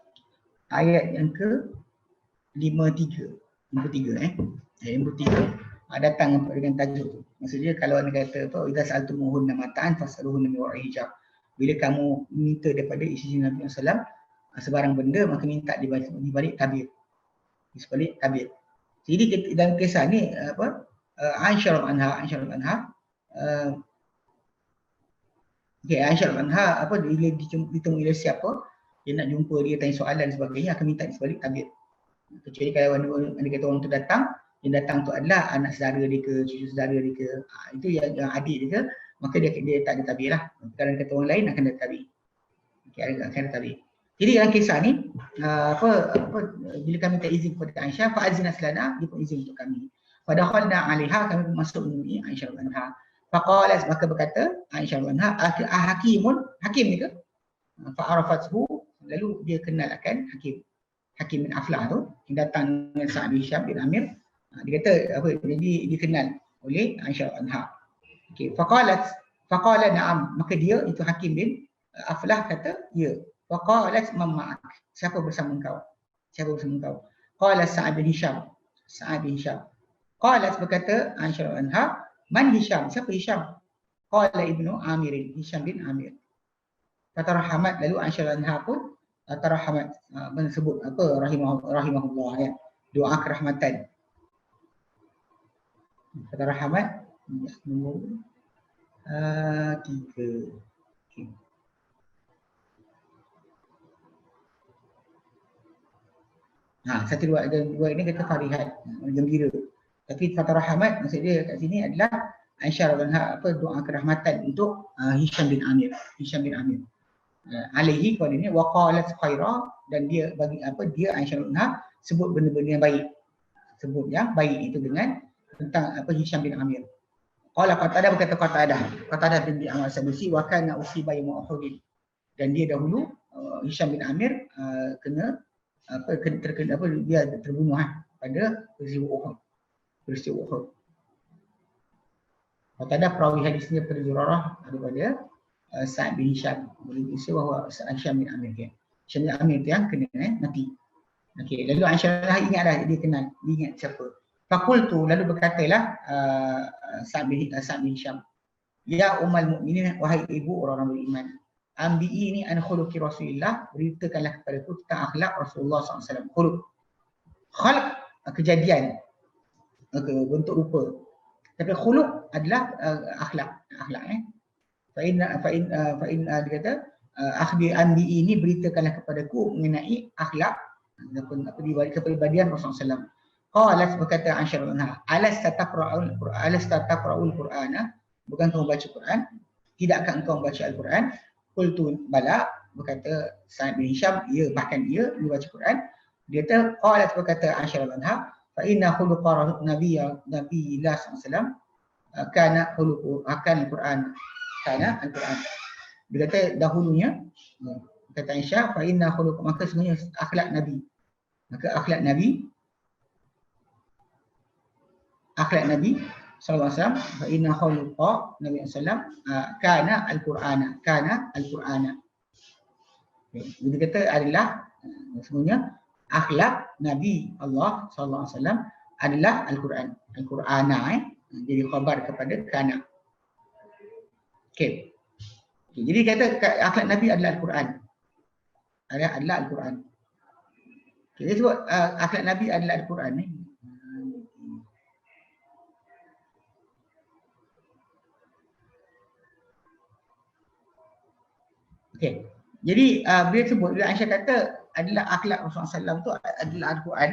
ayat yang ke-53. Ayat 53 datang dengan tajuk tu. Maksudnya kalau anda kata idza sa'altumuhunna mata'an fas'aluhunna min wara'i hijab. Bila kamu minta daripada isteri Nabi SAW sebarang benda, maka minta di balik tabir. Di balik tabir. Jadi dalam kisah ni Aisyah anha Aisyah anha bila ditemui oleh siapa dia nak jumpa, dia tanya soalan dan sebagainya, akan minta di sebalik tabir. Kecuali kalau anda kata orang tu datang, yang datang tu adalah anak saudara dia ke, cucu saudara dia ke, itu yang adik dia ke, maka dia tak ada tabir lah. Kalau kata orang lain akan ada tabir. Akan ada tabir. Jadi dalam kisah ni bila kami minta izin kepada Aisyah, fa'azina lana, dia pun izin untuk kami. Fadakhalna 'alaiha, kami masuk menemui Aisyah anha. Faqalat, maka berkata Aisyah anha, hakim ni ke? Fa'arafathu, lalu dia kenal akan Hakim bin Aflah tu yang datang dengan Sa'ad bin Hisham bin Amir. Dia kata jadi dia kenal oleh Aisyah anha. Okey, faqala na'am, maka dia itu Hakim bin Aflah kata ya. Faqalat man ma'ak, siapa bersama engkau? Qala Sa'ad bin Hisham. Qalat, berkata Aisyah anha, man Hisham, siapa Hisham? Qala ibnu Amir, Hisham bin Amir. Fatarahamat, lalu Aisyah anha pun tarahamat, menyebut rahimahullah ya, doa kerahmatan. Fatarahamat nombor 3. Okay. Satu dua ini kata farihat, gembira. Tapi fatarahamat maksud dia kat sini adalah Aisyah anha doa kerahmatan untuk Hisham bin Amir. Alaihi kepadanya wa qalat khaira, dan dia bagi dia Aisyah anha sebut benda-benda yang baik. Sebut yang baik itu dengan tentang Hisham bin Amir. Qala Qatadah, berkata Qatadah bin Amr Sadusi, wa kana usiba yawm Uhud. Dan dia dahulu Hisham bin Amir terkena dia terbunuh pada peristiwa Uhud. Qatadah perawi hadis ni daripada Zurarah daripada Sa'ad bin Hisham. Boleh bisa bahawa Hisham bin Amir kan. Hisham bin Amir tu yang kena mati. Okey, lalu Aisyah ingatlah dia kenal, dia ingat siapa. Fakultu lalu berkatalah Sa'ad bin Hisham, ya ummul mukminin, wahai ibu orang-orang beriman, ambi'i ini an khuluqi Rasulillah, beritakanlah kepadaku tentang akhlak Rasulullah SAW. Khuluq, khalq kejadian, bentuk rupa. Tapi khuluq adalah akhlak, dia kata akhbir ambi'i ini, beritakanlah kepadaku mengenai akhlak ataupun kepribadian Rasulullah SAW. Qalat, berkata Aisyah radhiyallahu anha, alasta taqra'ul Qur'ana, bukan kamu baca Quran? Tidakkah engkau membaca Al-Quran? Qultu bala, berkata Sa'ad bin Hisham, ya, bahkan dia baca Quran. Dia kata, qalat, berkata Aisyah radhiyallahu anha, fa inna khuluqa nabiyillah sallallahu alaihi wasallam kana khuluqu Al-Quran. Kana Al-Quran. Dia kata dahulunya, kata Aisyah, fa inna khuluq, maka sebenarnya akhlak Nabi. Maka akhlak Nabi sallallahu alaihi wasallam, fa inna khuluqa Nabi sallallahu kana Al-Qur'ana, kana Al-Qur'ana. Dia kata adalah sebenarnya akhlak Nabi Allah sallallahu alaihi wasallam adalah Al-Quran. Al-Qur'ana jadi khabar kepada kana. Okey. Jadi kata akhlak Nabi adalah Al-Quran. Adalah Al-Quran. Dia sebut akhlak Nabi adalah Al-Quran ni. Okey. Jadi bila sebut, bila Aisyah kata adalah akhlak Rasulullah SAW tu adalah Al-Quran,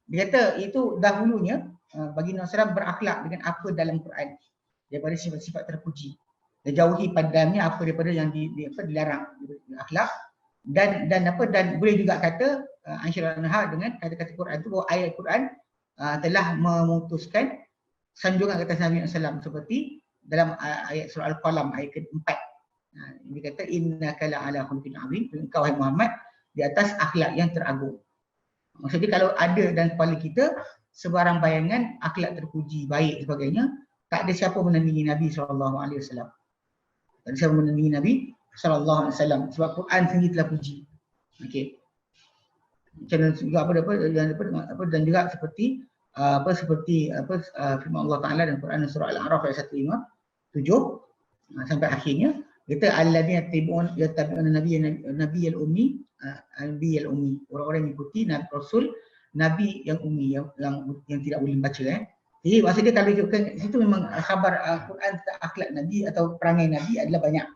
dia kata itu dahulunya bagi Nabi SAW berakhlak dengan apa dalam Quran daripada sifat-sifat terpuji. Dan jauhi padamnya apa daripada yang dilarang, akhlak. Dan boleh juga kata Aisyah radhiyallahu dengan kata-kata Quran itu, bahawa ayat Quran telah memutuskan sanjungan atas Nabi SAW, seperti dalam ayat surah Al-Qalam ayat ke-4. Dia kata innaka la'ala khuluqin 'azim, engkau wahai Muhammad di atas akhlak yang teragung. Maksudnya kalau ada dalam kepala kita sebarang bayangan akhlak terpuji, baik sebagainya, tak ada siapa menandingi Nabi SAW. Tak ada siapa menandingi Nabi SAW, sebab Quran sendiri telah puji. Okey. Macam juga dan juga seperti firman Allah Taala dalam Quran surah Al-A'raf ayat 157 sampai akhirnya, kata alladzina yattabi'una nabiyal ummi, orang-orang yang mengikuti Nabi Rasul Nabi yang ummi, yang tidak boleh membaca. Jadi maksudnya kalau ikutkan situ memang khabar Quran tentang akhlak Nabi atau perangai Nabi adalah banyak.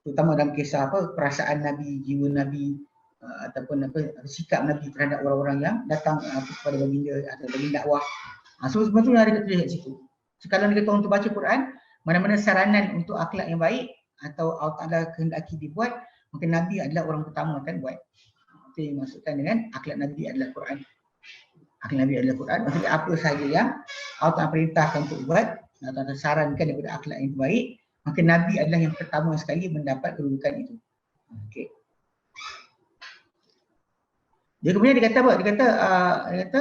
Terutama dalam kisah perasaan Nabi, jiwa Nabi, ataupun sikap Nabi terhadap orang-orang yang datang kepada baginda atau bagi dakwah. So semua tu ada tertulis kat situ. So, kalau kita untuk baca Quran, mana-mana saranan untuk akhlak yang baik atau Allah Ta'ala kehendaki dibuat, maka Nabi adalah orang pertama akan buat. Itu yang dimaksudkan dengan akhlak Nabi adalah Quran. Akhlak Nabi adalah Quran, maksudnya apa sahaja yang Allah Ta'ala perintahkan untuk buat atau sarankan daripada akhlak yang baik, maka Nabi adalah yang pertama sekali mendapat kedudukan itu. Okey. Dia kemudian dia kata apa? Dia kata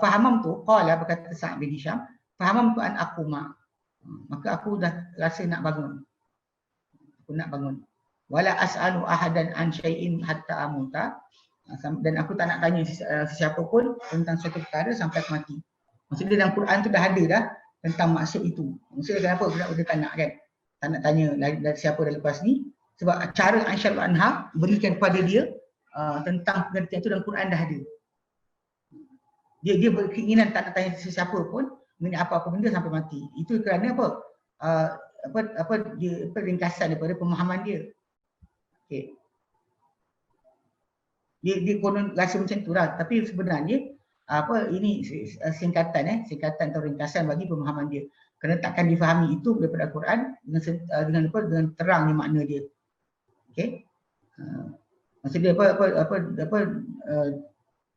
fahamam tu, qala, berkata Sa'ad bin Hisham, fahamam tu an aquma. Maka aku dah rasa nak bangun. Wala as'alu ahadan an syai'in hatta amuta. Dan aku tak nak tanya sesiapa pun tentang suatu perkara sampai aku mati. Maksudnya dalam Quran tu dah ada dah tentang maksud itu. Maksudnya kenapa budak tak nak kan? Tak nak tanya dari siapa dah lepas ni. Sebab cara Aisyah anha berikan kepada dia tentang pengertian itu dalam Quran dah ada. Dia berkeinginan tak nak tanya sesiapa pun mengenai apa-apa benda sampai mati. Itu kerana dia ringkasan daripada pemahaman dia. Okey. Dia konon rasa macam itulah, tapi sebenarnya ini singkatan atau ringkasan bagi pemahaman dia. Kerana takkan difahami itu daripada Al-Quran dengan terangnya makna dia. Okey. Maksudnya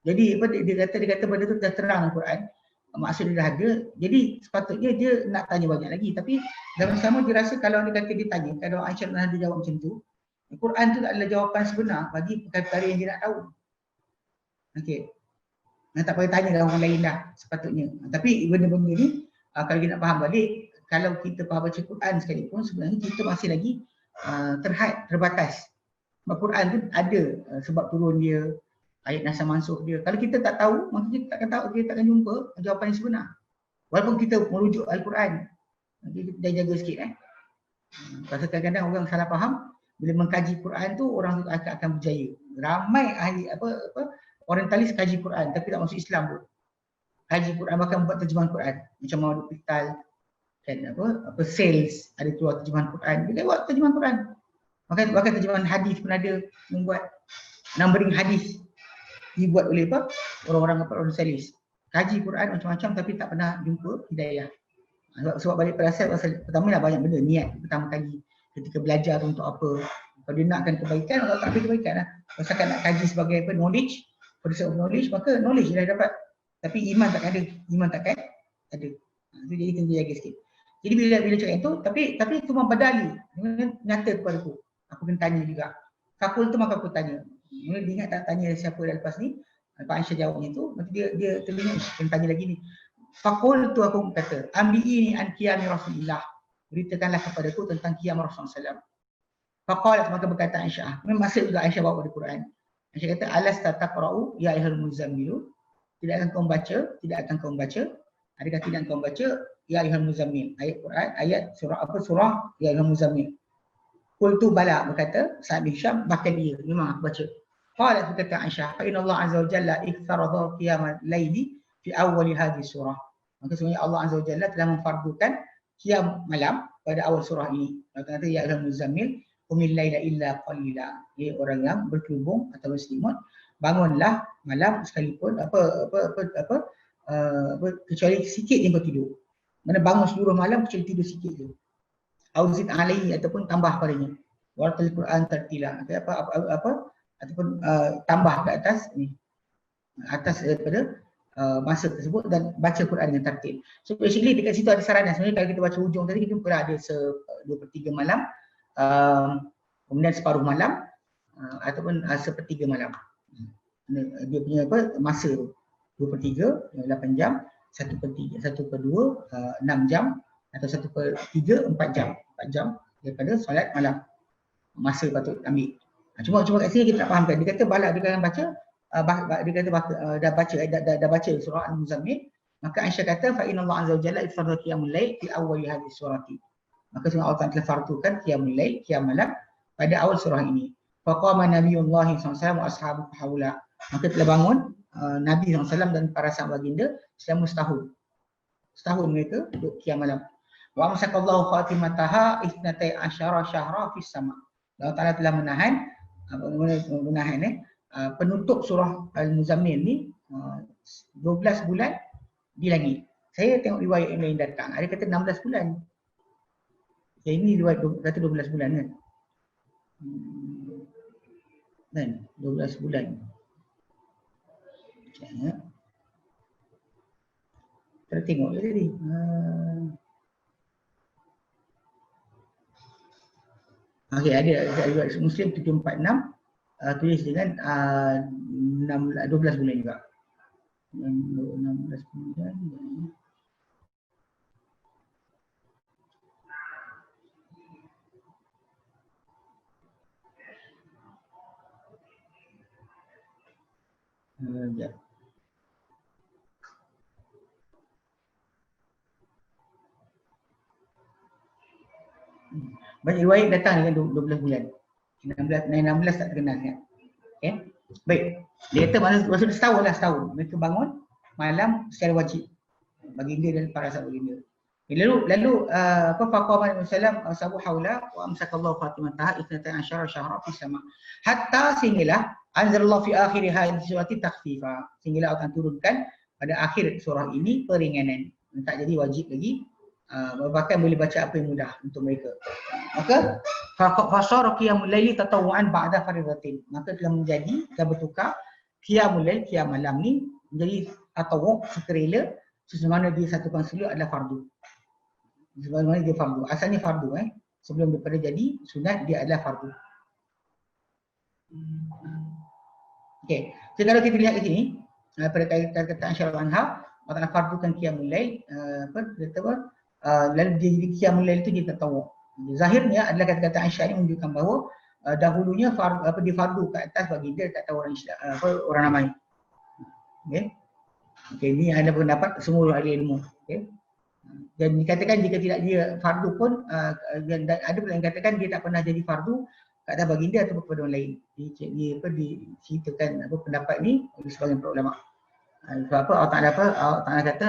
jadi dia kata benda tu dah terang Al-Quran. Maksud dia dah ada, jadi sepatutnya dia nak tanya banyak lagi. Tapi dalam sama dia rasa kalau dia kata dia tanya, kalau Aisyah pernah dia jawab macam tu, Al-Quran tu adalah jawapan sebenar bagi perkara yang dia nak tahu. Okey. Tak payah tanya dengan orang lain dah sepatutnya. Tapi benda-benda ni kalau kita nak faham balik, kalau kita faham baca Quran sekalipun sebenarnya kita masih lagi terbatas. Sebab Quran tu ada sebab turun dia, ayat nasakh mansukh dia. Kalau kita tak tahu, maka kita takkan tahu, kita takkan jumpa jawapan yang sebenar. Walaupun kita merujuk Al-Quran, kita dah jaga sikit Pasal kadang-kadang orang salah faham, bila mengkaji Quran tu orang tu akan berjaya. Ramai ahli orientalis kaji Quran tapi tak masuk Islam pun. Kaji Quran bahkan buat terjemahan Quran. Macam Maudud Pital kan sales ada keluar terjemahan Quran. Dia buat terjemahan Quran. Bahkan terjemahan hadis pun ada membuat numbering hadis dibuat oleh orang-orang orientalis. Kaji Quran macam-macam tapi tak pernah jumpa hidayah. Sebab balik pada asal pertama lah banyak benda niat pertama kali ketika belajar untuk apa. Kalau dia nakkan kebaikan, kalau tak ada kebaikan lah. Kalau nak kaji sebagai knowledge, pursuit of knowledge, maka knowledge dah dapat. Tapi iman takkan ada. Itu jadi kena jaga sikit. Jadi bila cakap itu, tapi itu membadali. Nyata kepada aku. Aku kena tanya juga. Fakul tu maka aku tanya. Dia ingat tak tanya siapa dah lepas ni. Pak Aisyah jawabnya tu, nanti dia teringat kena tanya lagi ni. Fakul tu aku kata, ambi'ini an qiyami Rasulillah. Beritakanlah kepadaku tentang qiyam Rasulullah SAW. Faqalat maka berkata Aisyah. Memang masuk juga Aisyah bawa pada Quran. Aisyah kata, alasta taqra'u ya ayyuhal muzammilu. Tidak akan kau baca. Adakah tidak kau baca ya ayyuhal muzammil. Ayat Quran, ayat surah ya ayyuhal muzammil. Qultu bala berkata Sa'ad bin Hisham, bahkan dia memang aku baca. Qalat berkata Aisyah, fa inna Allah azza wa jalla ikhtaradha qiyamal laili fi awal hadhihi surah. Maka sebenarnya Allah azza wa jalla telah memfardukan qiyam malam pada awal surah ini. Kata ya ayyuhal muzammil qumil laila illa qalila. Ia orang yang berkerubung atau berselimut, bangunlah malam sekalipun kecuali sikit yang kau tidur. Mana bangun seluruh malam kecuali tidur sikit je. Auzid alaihi ataupun tambah padanya. Waratil Quran tartila. Ataupun tambah ke atas daripada masa tersebut dan baca Quran dengan tertib. So basically dekat situ ada saranan. Sebenarnya kalau kita baca hujung tadi kita jumpa ada 2/3 malam, kemudian separuh malam ataupun sepertiga malam. Dia punya masa tu 2/3 8 jam, 1/3 1/2 6 jam atau 1/3 4 jam. 4 jam daripada solat malam. Masa patut ambil. Cuma kat sini kita tak fahamkan. Dia kata bala dia akan baca dia kata dah baca surah Al-Muzammil, maka Aisyah kata fa inna Allah azza wa jalla iftarada qiyamul lail fi awwal hadhihi surati. Maka Allah telah fardukan qiyamul lail, qiyam malam pada awal surah ini. Faqama Nabiullah SAW wa ashabuhu haula. Maka telah bangun Nabi SAW dan para sahabat baginda selama setahun. Setahun mereka duduk qiyam malam. Wa amsakallahu khatimataha 12 syahra fis sama. Allah Taala telah menahan penutup surah Al-Muzammil ni 12 bulan di langit. Saya tengok riwayat yang lain datang, ada kata 16 bulan. Yang ini riwayat kata 12 bulan kan. Dan 12 bulan. Kita tengok je tadi. Okey, ada riwayat Muslim 746 tulis dengan 12 bulan juga. 16 bulan. Sekejap. Banyak riwayat datang dengan 12 bulan. 16 tak terkenal kan. Okay. Baik. Dia kata masa setahun lah, setahun. Mereka bangun malam secara wajib. Baginda dan para sahabat baginda. Lalu faqama Nabi sallallahu alaihi wasallam haula wa amsakallahu fatimataha 12 syahra fi sama. Hatta sehinggalah anzalallahu fi akhir hadhihi surati takhfifa. Sehinggalah akan turunkan pada akhir surah ini peringanan. Tak jadi wajib lagi. Bahkan boleh baca apa yang mudah untuk mereka. Maka fasara qiyamul laili tatawuan ba'da fardhatin. Maka telah menjadi dan bertukar qiyamul lail, qiyam malam ni menjadi tatawwu, sukarela sesungguhnya dia satu konsili adalah fardu. Sebenarnya dia fardu. Asalnya fardu sebelum daripada jadi sunat dia adalah fardu. Okey. Jadi kalau kita lihat di sini pada kata Aisyah radhiyallahu anha, Allah Ta'ala fardukan qiyamul lail, lalu dia jadi qiyamul lail itu dia tatawwu'. Zahirnya adalah kata-kata Aisyah ini menunjukkan bahawa dahulunya dia fardu ke atas baginda tak tahu orang Islam, orang ramai. Okey. Okey, ini ada pendapat semua ahli ilmu. Okey. Dan dikatakan jika tidak dia fardu pun dan ada pula yang katakan dia tak pernah jadi fardu ke atas baginda atau kepada orang lain. Diceritakan pendapat ni oleh sebagian para ulama. Sebab apa Allah Ta'ala kata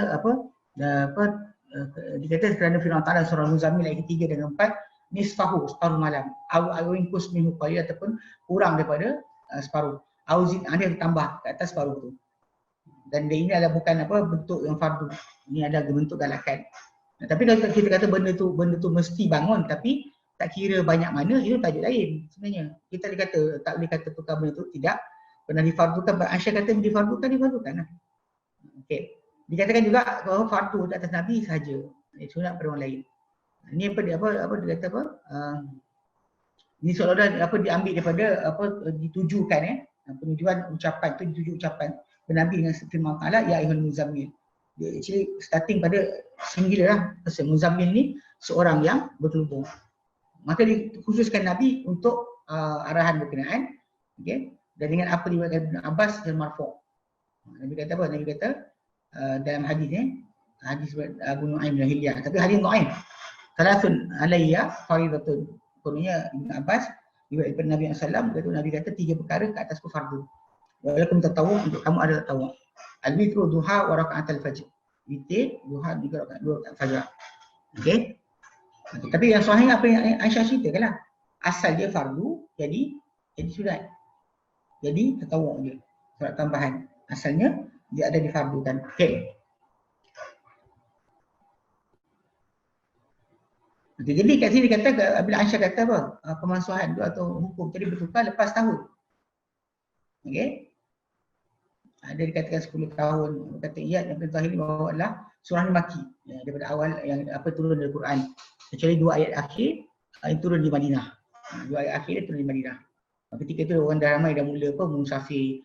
dikata kerana firman Ta'ala surah Muzammil ayat 3 dan 4, nisfahu, separuh malam, au inqus minhu qalil, ataupun kurang daripada separuh, au zid, ada tambah ke atas separuh tu. Dan ini adalah bukan bentuk yang fardu, ini adalah bentuk galakan. Tapi kalau kita kata benda tu mesti bangun tapi tak kira banyak mana, itu tajuk lain sebenarnya. Kita dikata tak boleh kata tukar benda tu tidak pernah difardukan. Aisyah kata difardukan lah. Okey. Dikatakan juga bahawa fardu di atas Nabi sahaja, sunat pada orang lain. Ini dia kata ini seolah-olah diambil daripada ditujukan penujuan ucapan tu, dituju ucapan Nabi dengan firman Allah ya ayyuhal muzammil. Dia actually starting pada singular lah. Pasal muzammil ni seorang yang berkelubung. Maka dikhususkan Nabi untuk arahan berkenaan, okey. Dan dengan apa diriwayatkan Ibn Abbas dan marfu'. Nabi kata apa? Nabi kata dalam hadis ni, hadis Abu Nu'aim dan Hilyah, tapi hadis dhaif. Salasun alayya faridatun. Kononnya Ibn Abbas riwayat daripada Nabi SAW, Nabi kata 3 perkara ke atasku fardu. Walakum tatawwu', untuk kamu ada tatawwu'. Al-witru duha wa raka'atul fajr. Witir, duha, 2 rakaat fajar. Okey. Tapi yang sahih apa yang Aisyah ceritakanlah. Asal dia fardu, jadi sunat. Jadi tatawwu' dia. Surat tambahan. Asalnya dia ada difardukan. Okey. Okay, jadi kat sini kata bila Aisyah kata apa? Pemansuhan tu atau hukum tadi bertukar lepas tahun. Okey. Ada dikatakan 10 tahun. Kata Iyad yang perintah ini bahawa adalah surah Maki. Daripada awal yang turun dari Quran. Kecuali 2 ayat akhir yang turun di Madinah. 2 ayat akhir dia turun di Madinah. Ketika itu orang dah ramai dah mula musafir,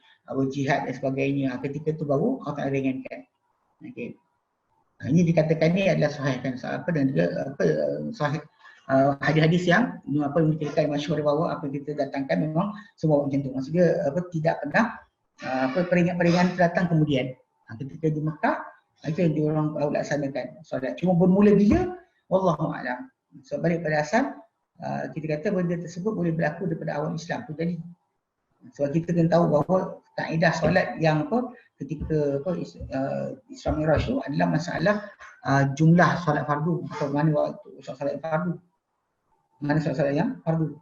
jihad dan sebagainya. Ketika itu baru Allah Ta'ala ringankan. Okey. Ini dikatakan ni adalah sahih kan dan juga sahih hadis-hadis yang menceritakan masyhur bahawa apa yang kita datangkan memang semua macam tu. Maksudnya tidak pernah peringat-peringat datang kemudian. Ketika di Mekah itu yang diorang laksanakan solat. Cuma bermula bila wallahu a'lam. So balik pada asal kita kata benda tersebut boleh berlaku daripada awal Islam tu jadi. Sebab kita kena tahu bahawa kaedah solat yang ketika Isra Mi'raj tu adalah masalah jumlah solat fardu atau mana waktu solat fardu. Mana solat yang fardu.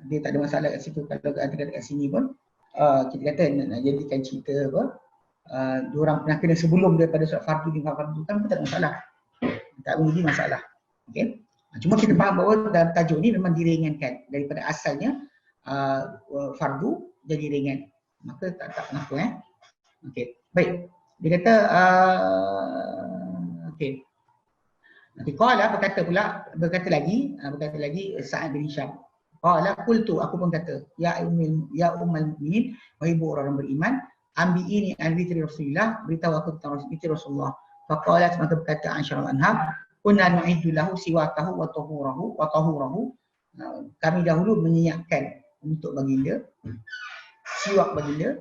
Dia tak ada masalah kat situ. Kalau ada kat sini pun kita kata nak jadikan cerita diorang pernah kena sebelum daripada solat fardu dengan fardu kan tak ada masalah. Tak menjadi masalah. Okey. Cuma kita faham bahawa dalam tajuk ni memang diringankan daripada asalnya fardu jadi ringan. Maka tak kenapa okey. Baik. Dia kata okey. Nanti qala berkata lagi Sa'ad bin Hisham. Qala qultu, aku pun kata ya ummul mukminin, wahai orang beriman, ambiini an witri Rasulillah, beritahu aku tentang witri Rasulullah. Faqalat, maka berkata Aisyah anha, kunna nu'iddu lahu siwakahu wa tahurahu. Kami dahulu menyiapkan untuk baginda siwak baginda,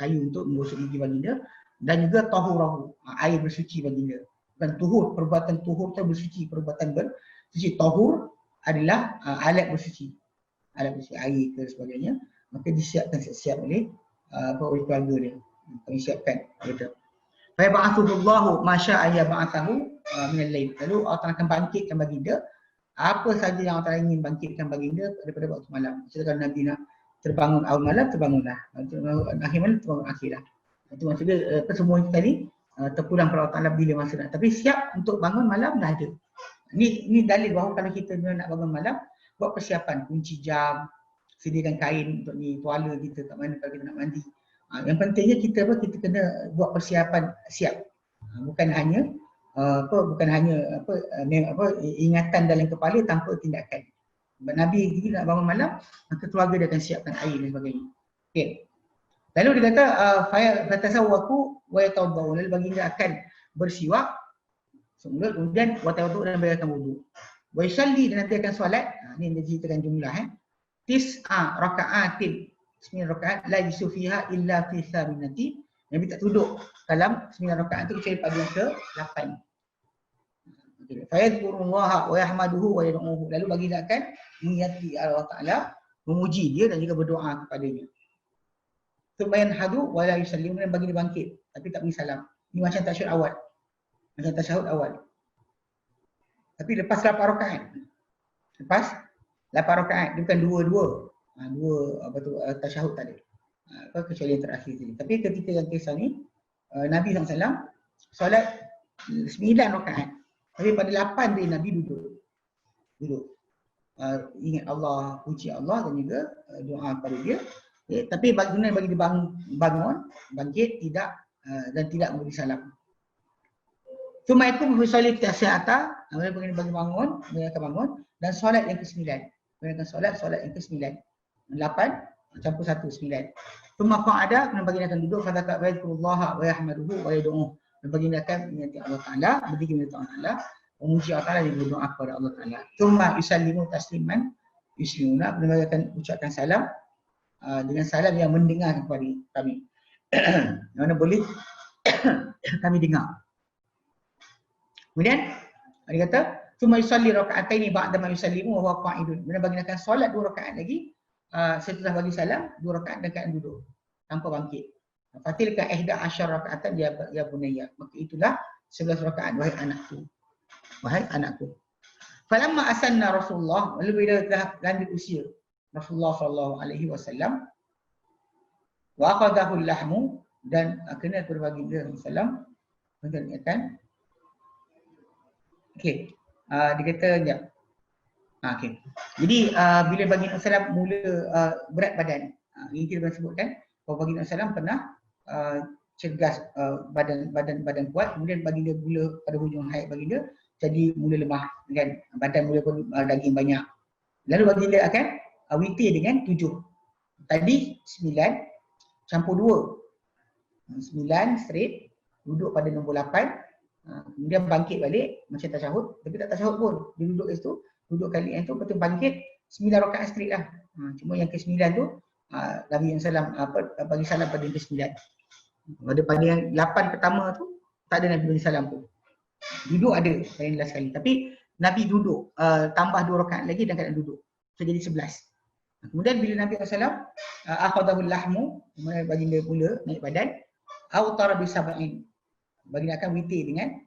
kayu untuk menggosok gigi baginda, dan juga tahurahu, air bersuci baginda. Bukan tuhur, perbuatan tuhur tu bersuci, perbuatan bersuci. Tahur adalah alat bersuci, air ke sebagainya. Maka disiapkan siap oleh keluarga dia. Kami siapkan gitu. Fa ba'athullahu ma syaa yab'athahu min al-lail. Lalu Allah akan bangkitkan baginda apa saja yang Allah ingin bangkitkan baginda daripada waktu malam. Misalkan Nabi nak terbangun awal malam, terbangunlah. Akhir malam, terbangun akhirlah. Itu maksudnya semua itu tadi terpulang pada Allah Ta'ala bila masa nak. Tapi siap untuk bangun malam dah ada. Ini dalil bahawa kalau kita nak bangun malam, buat persiapan, kunci jam, sediakan kain untuk ni, tuala kita kat mana kalau kita nak mandi. Yang pentingnya kita kena buat persiapan siap. Bukan hanya ingatan dalam kepala tanpa tindakan. Nabi nak bangun malam, maka keluarga dia akan siapkan air dan sebagainya. Okey. Lalu dia kata fatasawwaku wa yatawaddu, lalu baginda akan bersiwak semula, kemudian wa tawaddu dan berikan wudu. Wa yusalli, dan nanti akan solat. Ni dia ceritakan jumlah tis'a raka'atin, 9 rakaat, la yusu fiha illa fi thaminati. Nabi tak duduk dalam 9 rakaat itu kecuali pada yang ke-8. Fayadhkurullaha wa yahmaduhu wa yad'uhu, lalu baginda akan mengingati Allah Taala, memuji dia dan juga berdoa kepadanya. Tsumma yanhadu wa la yusallimu, dan baginda bangkit tapi tak bagi salam. Ini macam tasyahud awal. Macam tasyahud awal. Tapi lepas 8 rakaat. Lepas 8 rakaat, dia bukan dua tasyahud tadi. Kecuali yang terakhir tadi. Tapi ketika yang kisah ni, Nabi SAW solat 9 rakaat. Tapi pada 8 dia Nabi duduk. Ingat Allah, puji Allah dan juga doa kepada dia. Tapi bagi dia bangun, bangkit, tidak dan tidak memberi salam. Cuma itu bersolid tiasata, bagi bangun, mereka bangun dan solat yang ke-9. Mereka solat yang ke-9. 8 campur 1, 9. Cuma qa'ada, kemudian baginda akan duduk, kata ba'idkullaha wa yahmaduhu wa yad'uhu. Dan baginda akan mengingati Allah Ta'ala, berdiri mengingati Allah Ta'ala, memuji Allah Ta'ala dan berdoa kepada Allah Ta'ala. Cuma yusallimu tasliman, yuslimuna, kemudian baginda akan ucapkan salam dengan salam yang mendengar kepada kami. Mana boleh kami dengar. Kemudian dia kata, cuma yusalli raka'ataini ba'da ma yusallimu wa huwa qa'idun. Kemudian baginda akan solat 2 rakaat lagi setelah bagi salam, 2 rakaat dan keadaan duduk tanpa bangkit. Fatilka 11 rakaatan ya bunayya. Maka itulah 11 rakaat wahai anakku. Wahai anakku. Falamma asanna Rasulullah, lalu bila telah lanjut usia Rasulullah sallallahu alaihi wasallam, wa aqadahu al-lahmu, dan kena kepada baginda sallallahu alaihi wasallam. Okey. Dia kata sekejap. Okey. Jadi bila baginda sallallahu mula berat badan, ini kita pernah sebutkan bahawa baginda sallallahu pernah cergas, badan kuat, kemudian baginda mula pada hujung haid baginda jadi mula lemah, kan, badan mula pun daging banyak. Lalu baginda akan witir dengan 7. Tadi 9 campur 2. 9 straight, duduk pada nombor 8. Kemudian bangkit balik macam tasyahud, tapi tak tasyahud pun. Dia duduk kat situ, duduk kali yang tu, lepas tu bangkit 9 rakaat straight lah. Cuma yang ke-9 tu Nabi SAW bagi salam pada yang ke-9. Pada yang 8 pertama tu tak ada Nabi bagi salam pun. Duduk ada pada yang last sekali. Tapi Nabi duduk tambah 2 rakaat lagi dan keadaan duduk. So jadi 11. Kemudian bila Nabi SAW akhadahu lahmu, kemudian baginda mula naik badan, autara bi sab'in, baginda akan witir dengan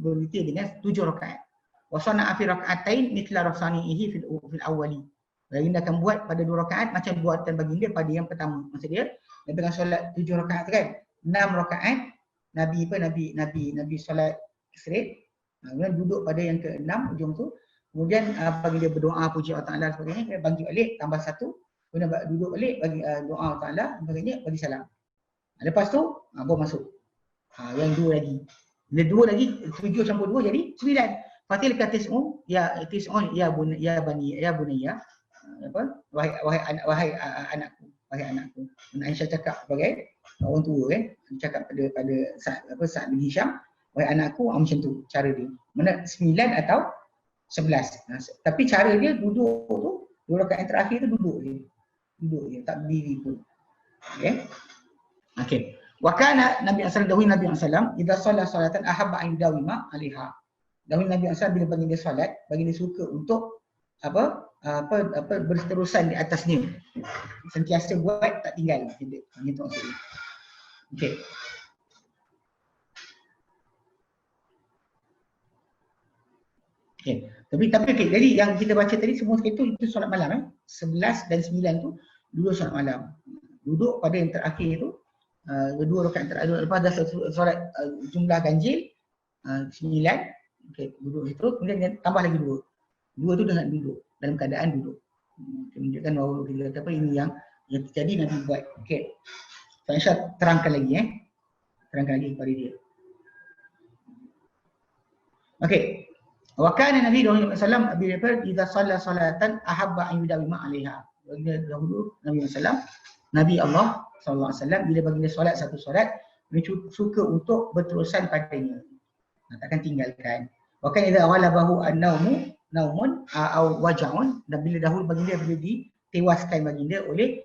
berwitir dengan 7 rakaat. Wa sana'a fi rak'atain mithla rasanihi fil awwali. Baginda akan buat pada 2 rakaat macam buatan baginda pada yang pertama. Maksud dia Nabi akan solat 7 rakaat kan. 6 rakaat Nabi solat straight. Kemudian duduk pada yang ke-6 ujung tu. Kemudian baginda berdoa puji Allah Taala sebagainya, kemudian bangkit balik tambah 1. Kemudian duduk balik bagi doa Allah Taala sebagainya, bagi salam. Lepas tu baru masuk. Yang 2 lagi. Bila 2 lagi 7 campur 2 jadi 9. Fatil katis'u ya bunayya. Wahai anakku. Aisyah cakap sebagai orang tua kan. Cakap pada Sa'd bin Hisham, wahai anakku, macam tu cara dia. Mana 9 atau 11. Tapi cara dia duduk tu 2 rakaat yang terakhir tu duduk je, tak berdiri pun. Okey. Wa kana Nabi sallallahu alaihi wasallam idza shalla salatan ahabba an yudawima 'alaiha. Dahulu Nabi SAW bila baginda solat, baginda suka untuk berterusan di atasnya. Sentiasa buat, tak tinggal. Itu maksudnya. Okey. Okay. Tapi okay. Jadi yang kita baca tadi semua itu solat malam 11 dan 9 tu dulu solat malam. Duduk pada yang terakhir tu 2 rakaat terakhir, lepas dah solat jumlah ganjil 9. Okey, duduk situ, kemudian tambah lagi 2. 2 tu dengan duduk, dalam keadaan duduk. Menunjukkan bahawa kita kata apa ini yang terjadi Nabi buat. Okey. Saya terangkan lagi terangkan lagi kepada dia. Okey. Wa kana Nabi sallallahu alaihi wasallam bila idza shalla salatan ahabba an yudawima 'alaiha. Dahulu Nabi sallallahu Nabi Allah SAW bila baginda solat satu solat, beliau suka untuk berterusan padanya. Takkan tinggalkan. Bahkan idza ghalabahu naumun au waja'un, dan bila dahulu baginda bila ditewaskan baginda oleh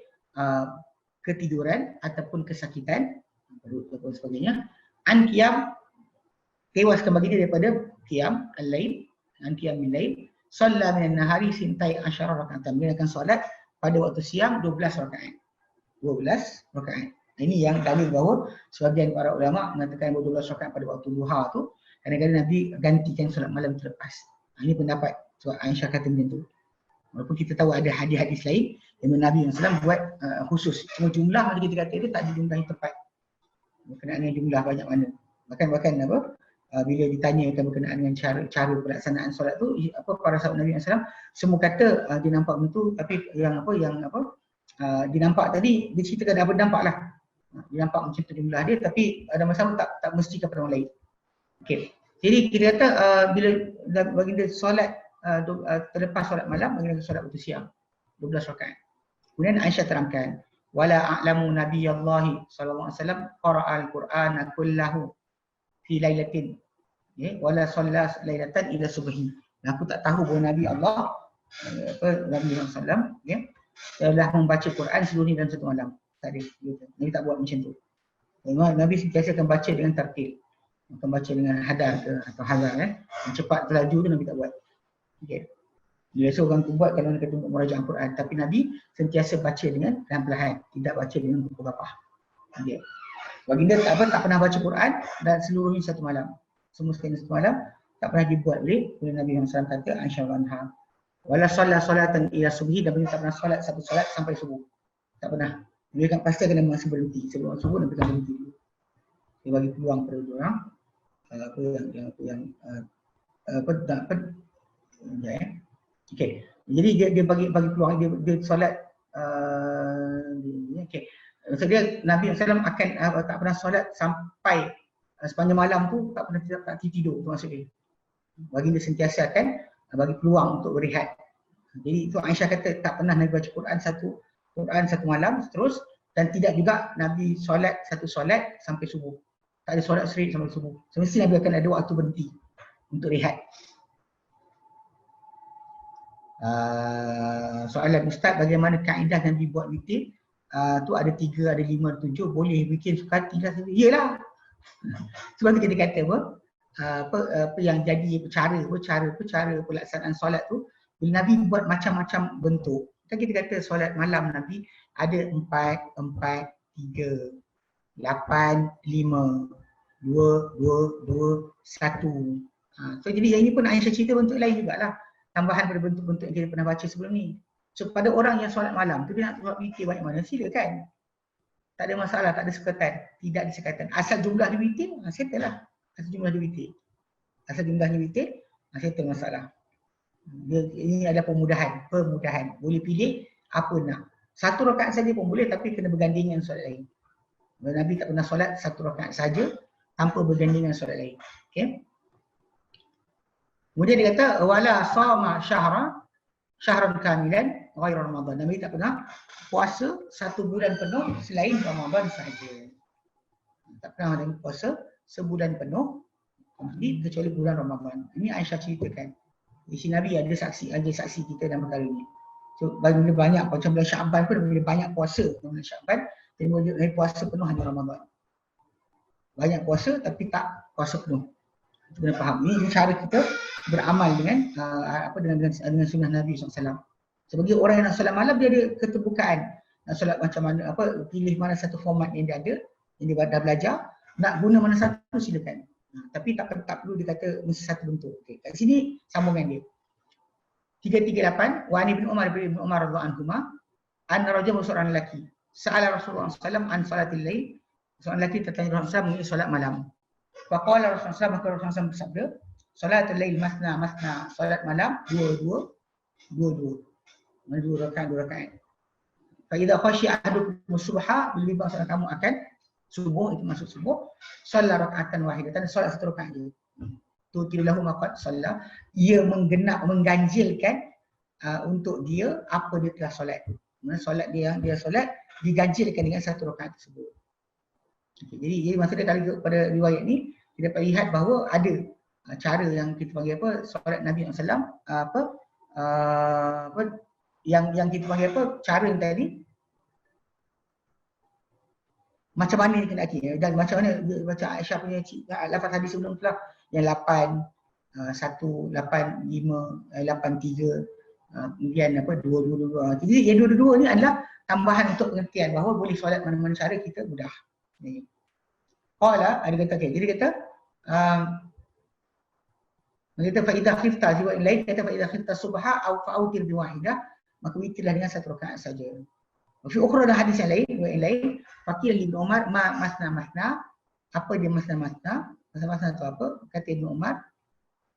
ketiduran ataupun kesakitan perut dan sebagainya, an qiyam, tewaskan baginda daripada qiyam al-lail, an qiyam al-lail, shalla min an-nahari sintai asyara raka'atan, dia akan solat pada waktu siang 12 rakaat. 12 rakaat. Ini yang dalil bahawa sebahagian para ulama mengatakan 12 rakaat pada waktu duha tu kadang-kadang Nabi gantikan solat malam terlepas. Ini pendapat sebab Aisyah kata macam tu. Walaupun kita tahu ada hadis-hadis lain yang Nabi SAW buat khusus. Cuma jumlah yang kita kata itu tak dijumlahi tepat. Berkenaan dengan jumlah banyak mana. Bahkan bila ditanyakan berkenaan dengan cara pelaksanaan solat tu, para sahabat Nabi SAW semua kata dia nampak begitu, tapi yang dia nampak tadi dia ceritakan dah berdampak lah. Dia nampak macam tu jumlah dia, tapi ada masalah tak mesti kepada orang lain. Okey. Jadi kita kata bila baginda solat terlepas solat malam, baginda solat waktu siang 12 rakaat. Kemudian Aisyah terangkan, wala a'lamu nabiyallahi sallallahu alaihi wasallam qara'a al-Qur'ana kullahu fi lailatin, wala shalla lailatan ila subhi. Aku tak tahu bahawa Nabi Allah Nabi sallallahu telah membaca Quran seluruhnya dalam satu malam. Tak ada. Nabi tak buat macam tu. Nabi sentiasa akan baca dengan tartil. Akan baca dengan hadar ke atau hazar cepat terlaju tu Nabi tak buat. Okey. Biasa orang tu buat kalau nak kata merajak Al-Quran, tapi Nabi sentiasa baca dengan perlahan-lahan, tidak baca dengan buku kapah. Okey. Baginda tak pernah baca Quran dan seluruhnya satu malam. Semua sekali satu malam tak pernah dibuat oleh Nabi SAW kata Aisyah anha. Wala shalla salatan ila subhi, dan beliau tak pernah solat satu solat sampai subuh. Tak pernah. Beliau kan pasti akan masa berhenti. Sebelum subuh Nabi akan berhenti dulu. Dia bagi peluang kepada orang okey. Jadi dia bagi peluang, dia solat okey. Maksud dia Nabi SAW akan tak pernah solat sampai sepanjang malam tu, tak pernah tak tidur, tu maksud dia. Baginda sentiasa akan bagi peluang untuk berehat. Jadi itu Aisyah kata tak pernah Nabi baca Quran satu malam terus, dan tidak juga Nabi solat satu solat sampai subuh. Tak ada solat straight sampai subuh. Semestinya Nabi akan ada waktu berhenti untuk rehat. Soalan Ustaz, bagaimana kaedah Nabi buat witir? Tu ada 3, ada 5, ada 7, boleh bikin suka hati lah. Iyalah. Sebab kita kata apa yang jadi cara pelaksanaan solat tu, bila Nabi buat macam-macam bentuk. Kan kita kata solat malam Nabi ada 4, 3, 8, 5, 2, 1. So jadi yang ini pun Aisyah cerita bentuk lain jugalah. Tambahan pada bentuk-bentuk yang kita pernah baca sebelum ni. So pada orang yang solat malam tu, dia nak buat witir banyak mana, silakan. Tak ada masalah, tak ada sekatan. Tidak ada sekatan. Asal jumlah dia witir, settle lah. Asal jumlahnya witir, settle masalah. Ini ada pemudahan. Boleh pilih apa nak. Satu rakaat saja pun boleh, tapi kena berganding dengan solat lain. Nabi tak pernah solat satu rakaat saja tanpa berganding dengan solat lain. Okey. Kemudian dia kata wala sama syahran kamilan ghairu Ramadan. Nabi tak pernah puasa satu bulan penuh selain Ramadan sahaja. Tak pernah ada puasa sebulan penuh kecuali bulan Ramadan. Ini Aisyah ceritakan. Isi Nabi ada saksi kita dalam perkara ini. So bagi banyak macam bulan Syaban pun bila banyak puasa bulan Syaban, jadi boleh puasa penuh hanya Ramadan. Banyak puasa tapi tak puasa penuh. Kita kena faham. Ini cara kita beramal dengan dengan sunnah Nabi SAW. Sebagai orang yang nak solat malam, dia ada keterbukaan. Nak solat macam mana, pilih mana satu format yang dia ada, yang dia dah belajar, nak guna mana satu silakan. Tapi tak perlu dikata mesti satu bentuk. Okay. Kat sini sambungan dia. 338, wa Ibn Umar radhiyallahu anhuma, anna rajulun seorang lelaki sa'ala Rasulullah SAW an salatil lail. Seorang lelaki tertanya Rasulullah mengenai solat malam. Faqala Rasulullah, maka Rasulullah bersabda, salatul lail masna, solat malam dua rakaat. Fa idza khashiya ahadukum subha, bila seorang kamu akan subuh, itu masuk subuh, solat rakaatan wahidatan, solat satu rakaat je. Tu tilahu maqad solat, ia mengganjilkan untuk dia apa dia telah solat. Solat dia solat diganjilkan dengan satu rakaat tersebut. Okay, jadi maksudnya kalau pada riwayat ni kita dapat lihat bahawa ada cara yang kita panggil apa, solat Nabi SAW yang kita panggil apa, cara yang tadi macam mana dia kena dan macam mana dia baca Aisyah punya lafaz hadis sebelum tu lah, yang 8 1 8 5 8 3 kemudian apa 2 2 2. Jadi yang 2 2 ni adalah tambahan untuk pengertian bahawa boleh solat mana-mana cara kita mudah. Ni. Qala ada kata okay. Jadi kata kata fa idza khifta jiwa lain, kata fa idza khifta subha au fa'utir bi wahidah, maka witirlah dengan satu rakaat saja. Fi ukhra ada hadis yang lain fakir Ibnu Umar masna, apa dia masna itu apa? Kata Ibnu Umar,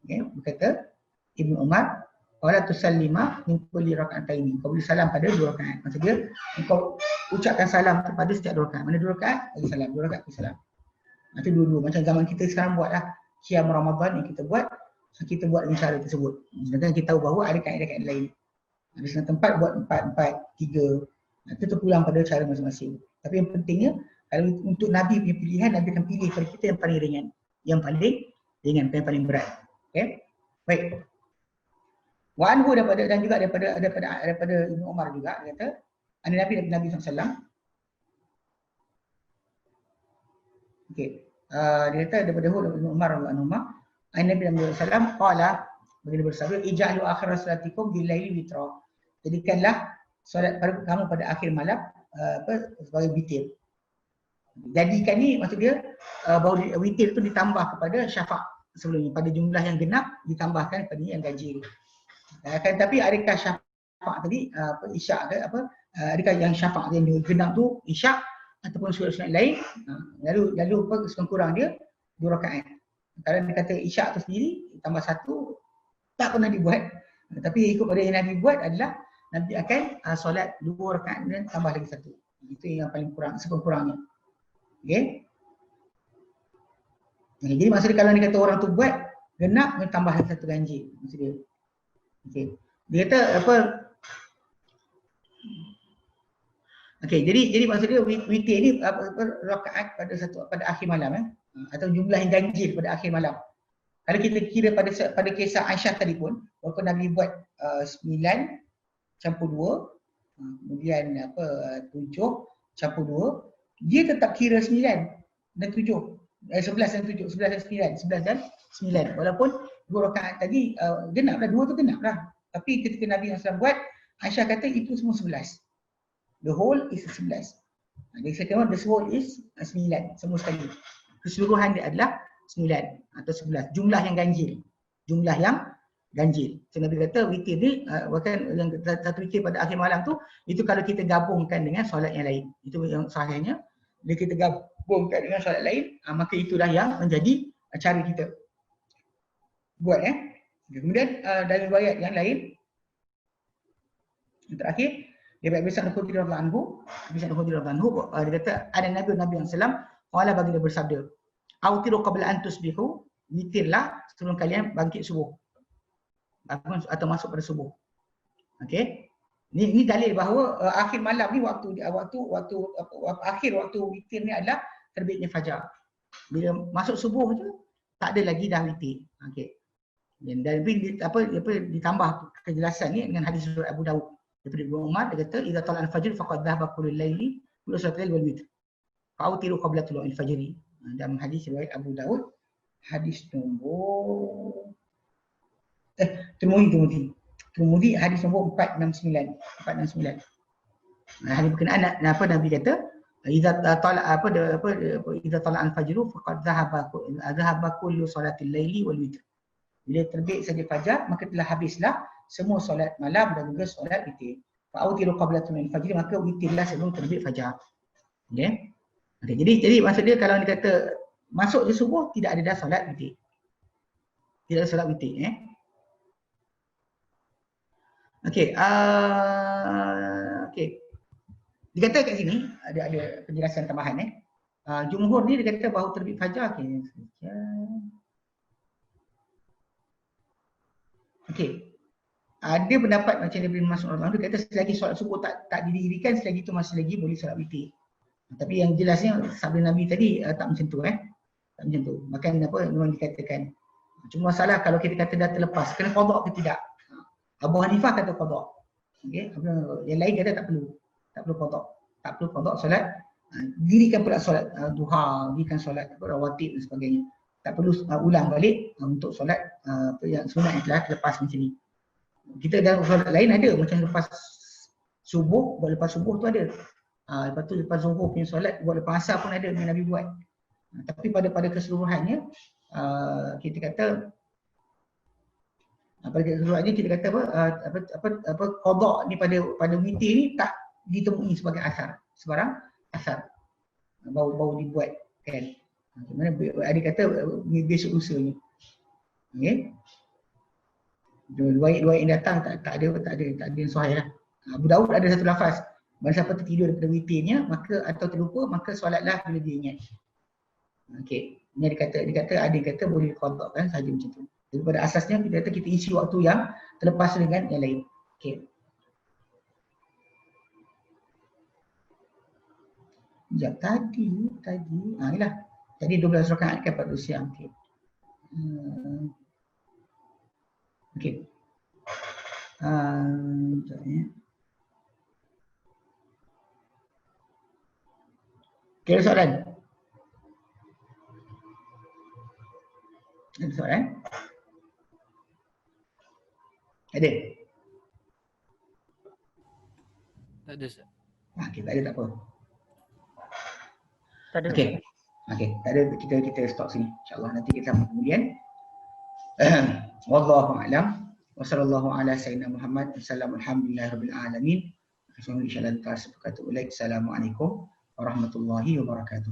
okay, berkata Ibnu Umar, wala tusallima min kulli rak'ataini, kau boleh salam pada 2 rakaat. Maksudnya kau ucapkan salam kepada setiap 2 rakaat. Mana 2 rakaat bagi salam, 2 rakaat bagi salam. Itu dua-dua macam zaman kita sekarang buatlah qiyam Ramadan yang kita buat dengan cara tersebut. Sedangkan kita tahu bahawa ada kaedah-kaedah lain. Ada setengah tempat buat 4 3. Itu terpulang pada cara masing-masing. Tapi yang pentingnya kalau untuk Nabi punya pilihan, Nabi akan pilih pada kita yang paling ringan, yang paling berat. Okey. Baik. Wa anhu dan juga daripada Ibnu Umar juga dia kata Nabi SAW. Okey. Dia kata daripada Ibnu Umar radhiyallahu anhu, Nabi SAW qala, bagi bersabda, ij'alu akhir salatikum bil-laili witra. Jadikanlah solat kamu pada akhir malam sebagai witir. Jadikan ni maksud dia bahawa witir itu ditambah kepada syafa' sebelumnya, pada jumlah yang genap ditambahkan pada yang ganjil. Tapi adakah syafa' tadi isyak ke apa, adakah yang syafa' yang genap tu isyak ataupun sunat lain, lalu apa sekurang dia 2 rakaat. Kalau dia kata isyak tu sendiri tambah 1 tak pernah dibuat, tapi ikut pada yang Nabi buat adalah Nabi akan solat 2 rakaat dan tambah lagi 1. Itu yang paling kurang, sekurang-kurangnya. Okey. Jadi maksudnya kalau dia kata orang tu buat genap dia tambah lagi 1 ganjil maksud dia. Okey. Dia kata apa? Okey, jadi maksud dia witir ni rakaat pada akhir malam atau jumlah yang ganjil pada akhir malam. Kalau kita kira pada kisah Aisyah tadi pun, walaupun Nabi buat 9 campur 2, kemudian 7 campur 2, dia tetap kira 9 dan 7, 11 dan 7, 11 dan 9. Walaupun 2 rakaat tadi genaplah, 2 tu genaplah. Tapi ketika Nabi SAW buat, Aisyah kata itu semua 11. The whole is 11. Dia kata the whole is 9, semua sekali. Keseluruhan dia adalah 9 atau 11. Jumlah yang ganjil. So Nabi kata witir ni bahkan yang satu witir pada akhir malam tu, itu kalau kita gabungkan dengan solat yang lain. Itu yang sahihnya. Bila kita gabungkan dengan solat lain, maka itulah yang menjadi cara kita buat. Kemudian dari riwayat yang lain, yang terakhir, daripada Abi Sa'id Al-Khudri radhiyallahu anhu, dia kata ada Nabi yang SAW qala, bagi dia bersabda, autiru qabla an tusbihu, witirlah sebelum kalian bangkit subuh. Bangun atau masuk pada subuh. Okey. Ini dalil bahawa akhir malam ni waktu akhir waktu witir ni adalah terbitnya fajar. Bila masuk subuh je tak ada lagi dah witir. Okey. Dan ditambah kejelasan ni dengan hadis Abu Daud daripada Ibnu Umar, dia kata idza tala'al fajr faqad dhahaba kullul laili kullu salatil wal witr. Fa'utiru qabla tulu'il fajri. Dalam hadis riwayat Abu Daud, hadis nombor Tirmidzi hadis nombor 469. Hadis berkenaan Nabi kata idza tala'al fajru faqad dhahaba kullu salatil laili wal witr. Bila terbit saja fajar, maka telah habislah semua solat malam dan juga solat witir. Fa'utiru qabla tulu'il fajr, maka witirlah sebelum terbit fajar. Okey. Jadi maksud dia kalau dia kata masuk je subuh tidak ada dah solat witir. Tidak ada solat witir. Okey. Okey. Dikata kat sini ada penjelasan tambahan. Jumhur ni dia kata bahawa terbit fajar. Okey. ada pendapat macam Ibn Mas'ud dia kata selagi solat subuh tak didirikan, selagi itu masih lagi boleh solat witir. Tapi yang jelasnya sabda Nabi tadi tak macam tu tak macam tu. Makan apa memang dikatakan. Cuma masalah kalau kita kata dah terlepas, kena qada ke tidak? Abu Hanifah kata qada. Okey, yang lain kata tak perlu qada. Tak perlu qada solat. Dirikan pula solat duha, dirikan solat rawatib dan sebagainya. Tak perlu ulang balik untuk solat yang sunat yang telah terlepas macam ni. Kita dalam solat lain ada macam lepas subuh, buat lepas subuh tu ada. Lepas tu lepas zuhur punya solat, buat lepas asar pun ada yang Nabi buat. Tapi pada keseluruhannya kita kata kita kata apa qada ni pada witir ni tak ditemui sebagai asar, sebarang asar. Baru dibuat kan. Mana ada kata besok lusa ni. Okey. Riwayat yang datang tak ada yang sahih lah. Abu Daud ada satu lafaz, barang siapa tertidur daripada witirnya maka atau terlupa maka solatlah bila dia ingat. Okey. Ini dia kata ada yang kata boleh qada saja macam tu. Jadi pada asasnya kita kata kita isi waktu yang terlepas dengan yang lain. Okey. Sekejap tadi inilah. Tadi 12 rakaat kan pada siang. Okey. Okey. Sekejap ya. Okey, ada soalan? Ada soalan? Ada? Tak ada, Ustaz. Okey, tak ada tak apa. Tak ada. Okey. Okey, tak ada, kita stop sini. InsyaAllah nanti kita sambung kemudian. Wallahu a'lam. Wa sallallahu ala sayyidina Muhammad. Alhamdulillahirabbil alamin. Assalamualaikum warahmatullahi wabarakatuh.